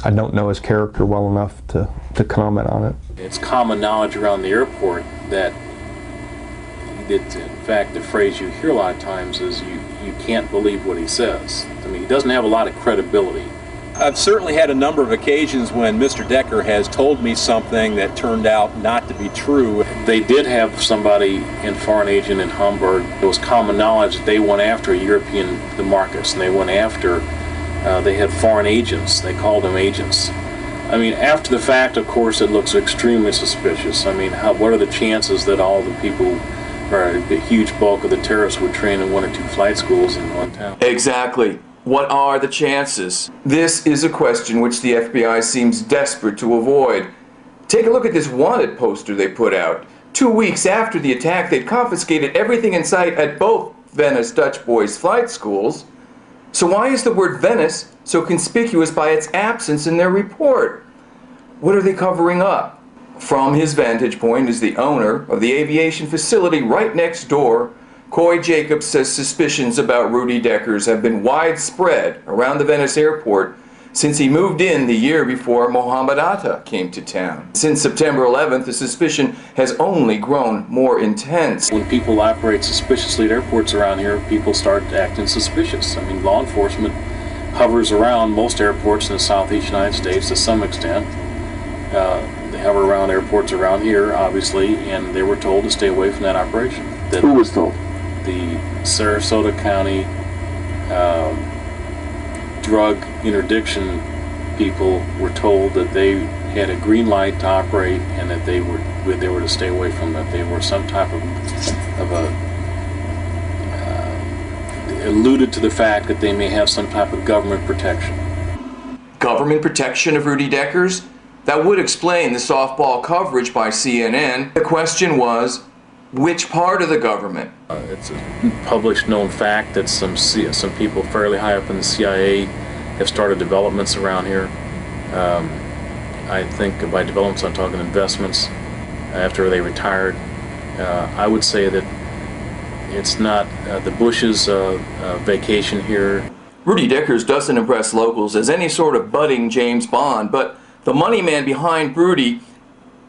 I don't know his character well enough to comment on it. It's common knowledge around the airport that in fact, the phrase you hear a lot of times is you can't believe what he says. I mean, he doesn't have a lot of credibility. I've certainly had a number of occasions when Mr. Decker has told me something that turned out not to be true. They did have somebody in foreign agent in Hamburg. It was common knowledge that they went after the markets, and they went after, they had foreign agents. They called them agents. I mean, after the fact, of course, it looks extremely suspicious. I mean, what are the chances that all the people, or the huge bulk of the terrorists would train in 1 or 2 flight schools in one town? Exactly. What are the chances? This is a question which the FBI seems desperate to avoid. Take a look at this wanted poster they put out. 2 weeks after the attack, they'd confiscated everything in sight at both Venice Dutch boys' flight schools. So why is the word Venice so conspicuous by its absence in their report? What are they covering up? From his vantage point as the owner of the aviation facility right next door, Coy Jacobs says suspicions about Rudy Deckers have been widespread around the Venice airport since he moved in the year before Mohammed Atta came to town. Since September 11th, the suspicion has only grown more intense. When people operate suspiciously at airports around here, people start acting suspicious. I mean, law enforcement hovers around most airports in the southeast United States to some extent. They hover around airports around here, obviously, and they were told to stay away from that operation. Who was told? The Sarasota County drug interdiction people were told that they had a green light to operate and that they were to stay away from that. They were some type of alluded to the fact that they may have some type of government protection. Government protection of Rudy Deckers? That would explain the softball coverage by CNN. The question was, which part of the government? It's a published known fact that some people fairly high up in the CIA have started developments around here. I think by developments I'm talking investments after they retired. I would say that it's not the Bush's vacation here. Rudy Deckers doesn't impress locals as any sort of budding James Bond, but the money man behind Rudy,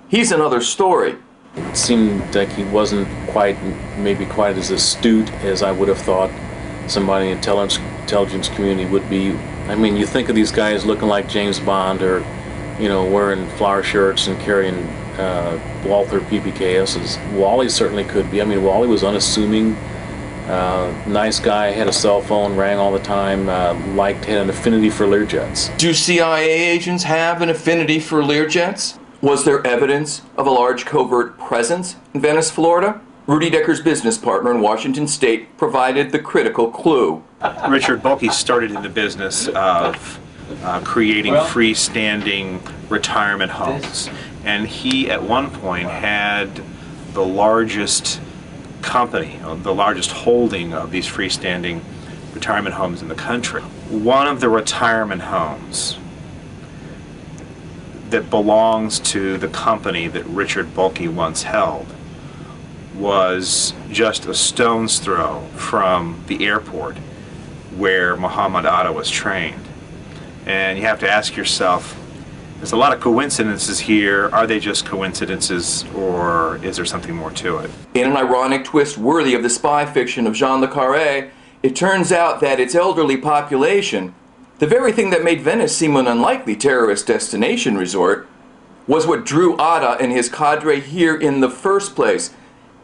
he's another story. It seemed like he wasn't maybe quite as astute as I would have thought somebody in the intelligence community would be. I mean, you think of these guys looking like James Bond or, wearing flower shirts and carrying Walther PPKSs. Wally certainly could be. I mean, Wally was unassuming, nice guy, had a cell phone, rang all the time, had an affinity for Learjets. Do CIA agents have an affinity for Learjets? Was there evidence of a large covert presence in Venice, Florida? Rudy Deckers' business partner in Washington State provided the critical clue. Richard Bulkey started in the business of creating freestanding retirement homes. And he, at one point, had the largest company, the largest holding of these freestanding retirement homes in the country. One of the retirement homes that belongs to the company that Richard Bulkey once held was just a stone's throw from the airport where Mohammed Atta was trained. And you have to ask yourself, there's a lot of coincidences here. Are they just coincidences, or is there something more to it? In an ironic twist worthy of the spy fiction of Jean le Carré, it turns out that its elderly population, the very thing that made Venice seem an unlikely terrorist destination resort, was what drew Atta and his cadre here in the first place.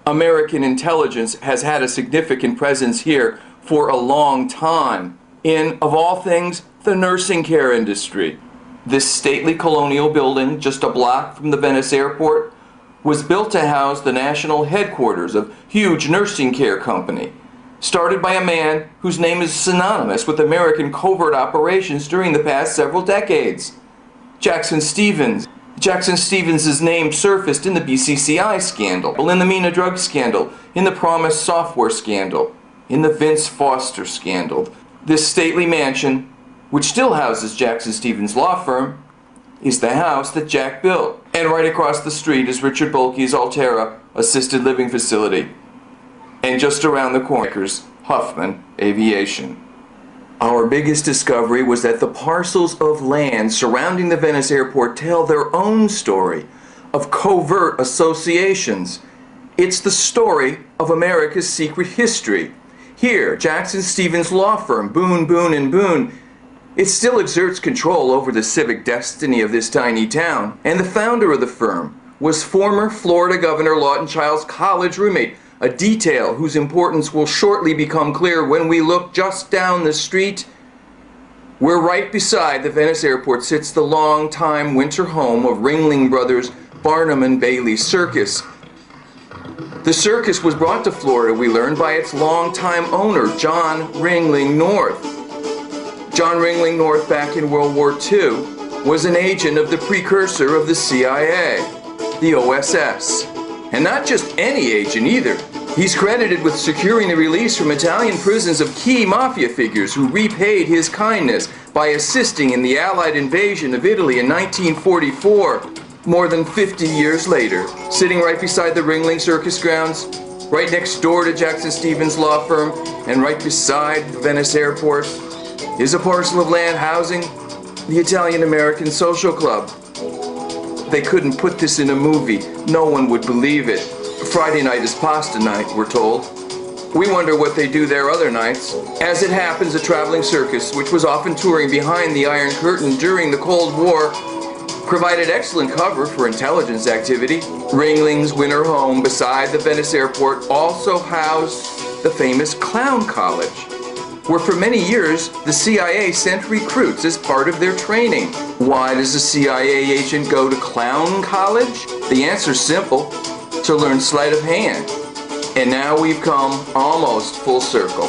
American intelligence has had a significant presence here for a long time in, of all things, the nursing care industry. This stately colonial building, just a block from the Venice airport, was built to house the national headquarters of a huge nursing care company, started by a man whose name is synonymous with American covert operations during the past several decades, Jackson Stevens. Jackson Stevens' name surfaced in the BCCI scandal, in the Mina drug scandal, in the Promise software scandal, in the Vince Foster scandal. This stately mansion, which still houses Jackson Stevens' law firm, is the house that Jack built. And right across the street is Richard Bulkey's Altera assisted living facility. And just around the corner, Huffman Aviation. Our biggest discovery was that the parcels of land surrounding the Venice airport tell their own story of covert associations. It's the story of America's secret history. Here, Jackson Stevens' law firm, Boone, Boone & Boone, it still exerts control over the civic destiny of this tiny town. And the founder of the firm was former Florida Governor Lawton Child's college roommate, a detail whose importance will shortly become clear when we look just down the street, where right beside the Venice airport sits the long-time winter home of Ringling Brothers Barnum and Bailey Circus. The circus was brought to Florida, we learned, by its longtime owner, John Ringling North. John Ringling North, back in World War II, was an agent of the precursor of the CIA, the OSS. And not just any agent either. He's credited with securing the release from Italian prisons of key mafia figures who repaid his kindness by assisting in the Allied invasion of Italy in 1944, more than 50 years later. Sitting right beside the Ringling Circus grounds, right next door to Jackson Stevens' law firm, and right beside the Venice airport, is a parcel of land housing the Italian-American Social Club. They couldn't put this in a movie. No one would believe it. Friday night is pasta night, we're told. We wonder what they do there other nights. As it happens, a traveling circus, which was often touring behind the Iron Curtain during the Cold War, provided excellent cover for intelligence activity. Ringling's winter home beside the Venice airport also housed the famous Clown College, where for many years the CIA sent recruits as part of their training. Why does a CIA agent go to Clown College? The answer's simple: to learn sleight of hand. And now we've come almost full circle.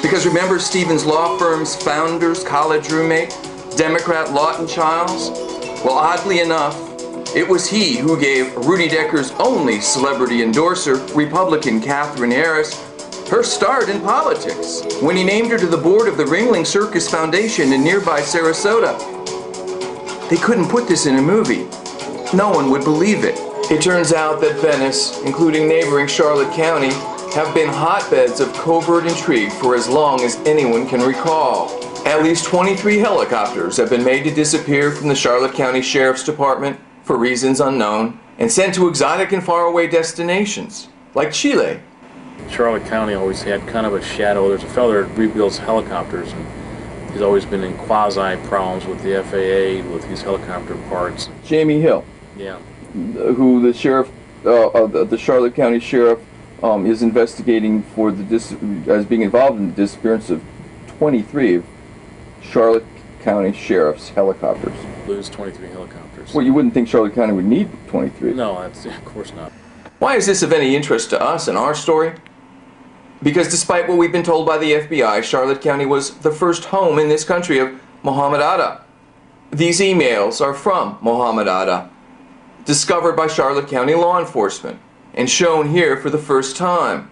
Because remember Stevens' law firm's founder's college roommate, Democrat Lawton Chiles? Well, oddly enough, it was he who gave Rudy Decker's only celebrity endorser, Republican Katherine Harris, her start in politics when he named her to the board of the Ringling Circus Foundation in nearby Sarasota. They couldn't put this in a movie. No one would believe it. It turns out that Venice, including neighboring Charlotte County, have been hotbeds of covert intrigue for as long as anyone can recall. At least 23 helicopters have been made to disappear from the Charlotte County Sheriff's Department for reasons unknown and sent to exotic and faraway destinations, like Chile. Charlotte County always had kind of a shadow. There's a fellow that rebuilds helicopters, and he's always been in quasi-problems with the FAA with these helicopter parts. Jamie Hill. Yeah. Who the sheriff, the Charlotte County Sheriff, is investigating for as being involved in the disappearance of 23 of Charlotte County Sheriff's helicopters. Lose 23 helicopters. Well, you wouldn't think Charlotte County would need 23. No, that's, of course not. Why is this of any interest to us in our story? Because despite what we've been told by the FBI, Charlotte County was the first home in this country of Muhammad Atta. These emails are from Muhammad Atta, discovered by Charlotte County law enforcement, and shown here for the first time.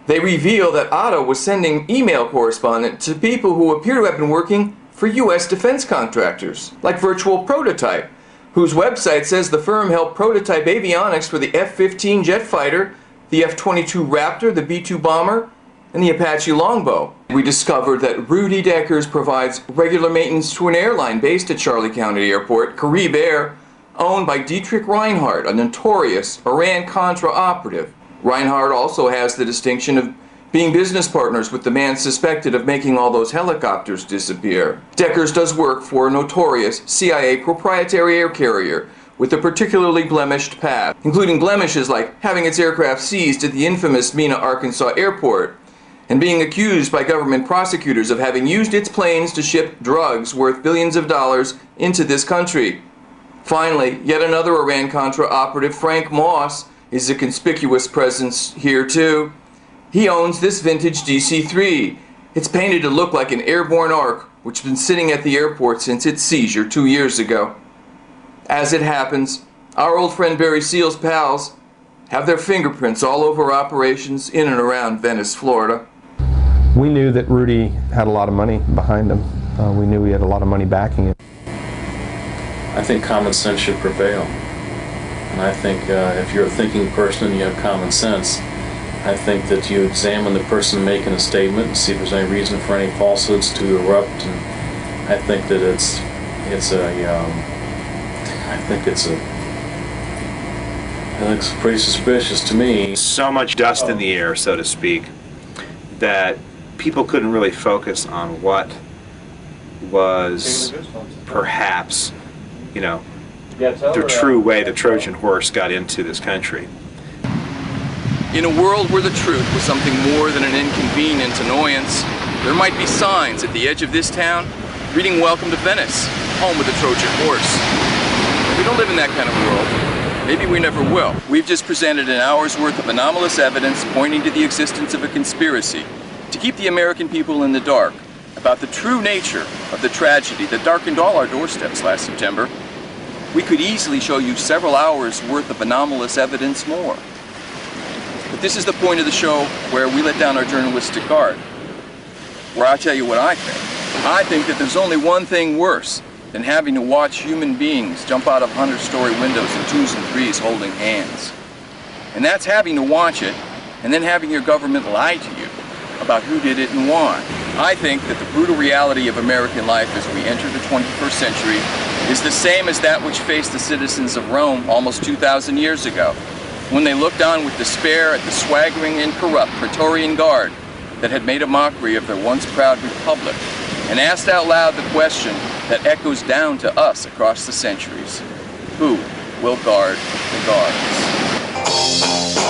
They reveal that Atta was sending email correspondence to people who appear to have been working for U.S. defense contractors, like Virtual Prototype, whose website says the firm helped prototype avionics for the F-15 jet fighter, the F-22 Raptor, the B-2 bomber, and the Apache Longbow. We discovered that Rudy Deckers provides regular maintenance to an airline based at Charlotte County Airport, Carib Air, owned by Dietrich Reinhardt, a notorious Iran-Contra operative. Reinhardt also has the distinction of being business partners with the man suspected of making all those helicopters disappear. Deckers does work for a notorious CIA proprietary air carrier with a particularly blemished past, including blemishes like having its aircraft seized at the infamous Mena, Arkansas airport, and being accused by government prosecutors of having used its planes to ship drugs worth billions of dollars into this country. Finally, yet another Iran-Contra operative, Frank Moss, is a conspicuous presence here too. He owns this vintage DC-3. It's painted to look like an airborne ark, which has been sitting at the airport since its seizure 2 years ago. As it happens, our old friend Barry Seal's pals have their fingerprints all over operations in and around Venice, Florida. We knew that Rudy had a lot of money behind him. We knew he had a lot of money backing him. I think common sense should prevail. And I think if you're a thinking person and you have common sense, I think that you examine the person making a statement and see if there's any reason for any falsehoods to erupt. And I think that it looks pretty suspicious to me. So much dust in the air, so to speak, that people couldn't really focus on what was perhaps, you know, the true way the Trojan horse got into this country. In a world where the truth was something more than an inconvenient annoyance, there might be signs at the edge of this town reading "Welcome to Venice, home of the Trojan horse." We don't live in that kind of world. Maybe we never will. We've just presented an hour's worth of anomalous evidence pointing to the existence of a conspiracy to keep the American people in the dark about the true nature of the tragedy that darkened all our doorsteps last September, we could easily show you several hours worth of anomalous evidence more. But this is the point of the show where we let down our journalistic guard, where I tell you what I think. I think that there's only one thing worse than having to watch human beings jump out of 100-story windows in 2s and 3s holding hands. And that's having to watch it and then having your government lie to you about who did it and why. I think that the brutal reality of American life as we enter the 21st century is the same as that which faced the citizens of Rome almost 2,000 years ago, when they looked on with despair at the swaggering and corrupt Praetorian Guard that had made a mockery of their once proud republic, and asked out loud the question that echoes down to us across the centuries: who will guard the guards?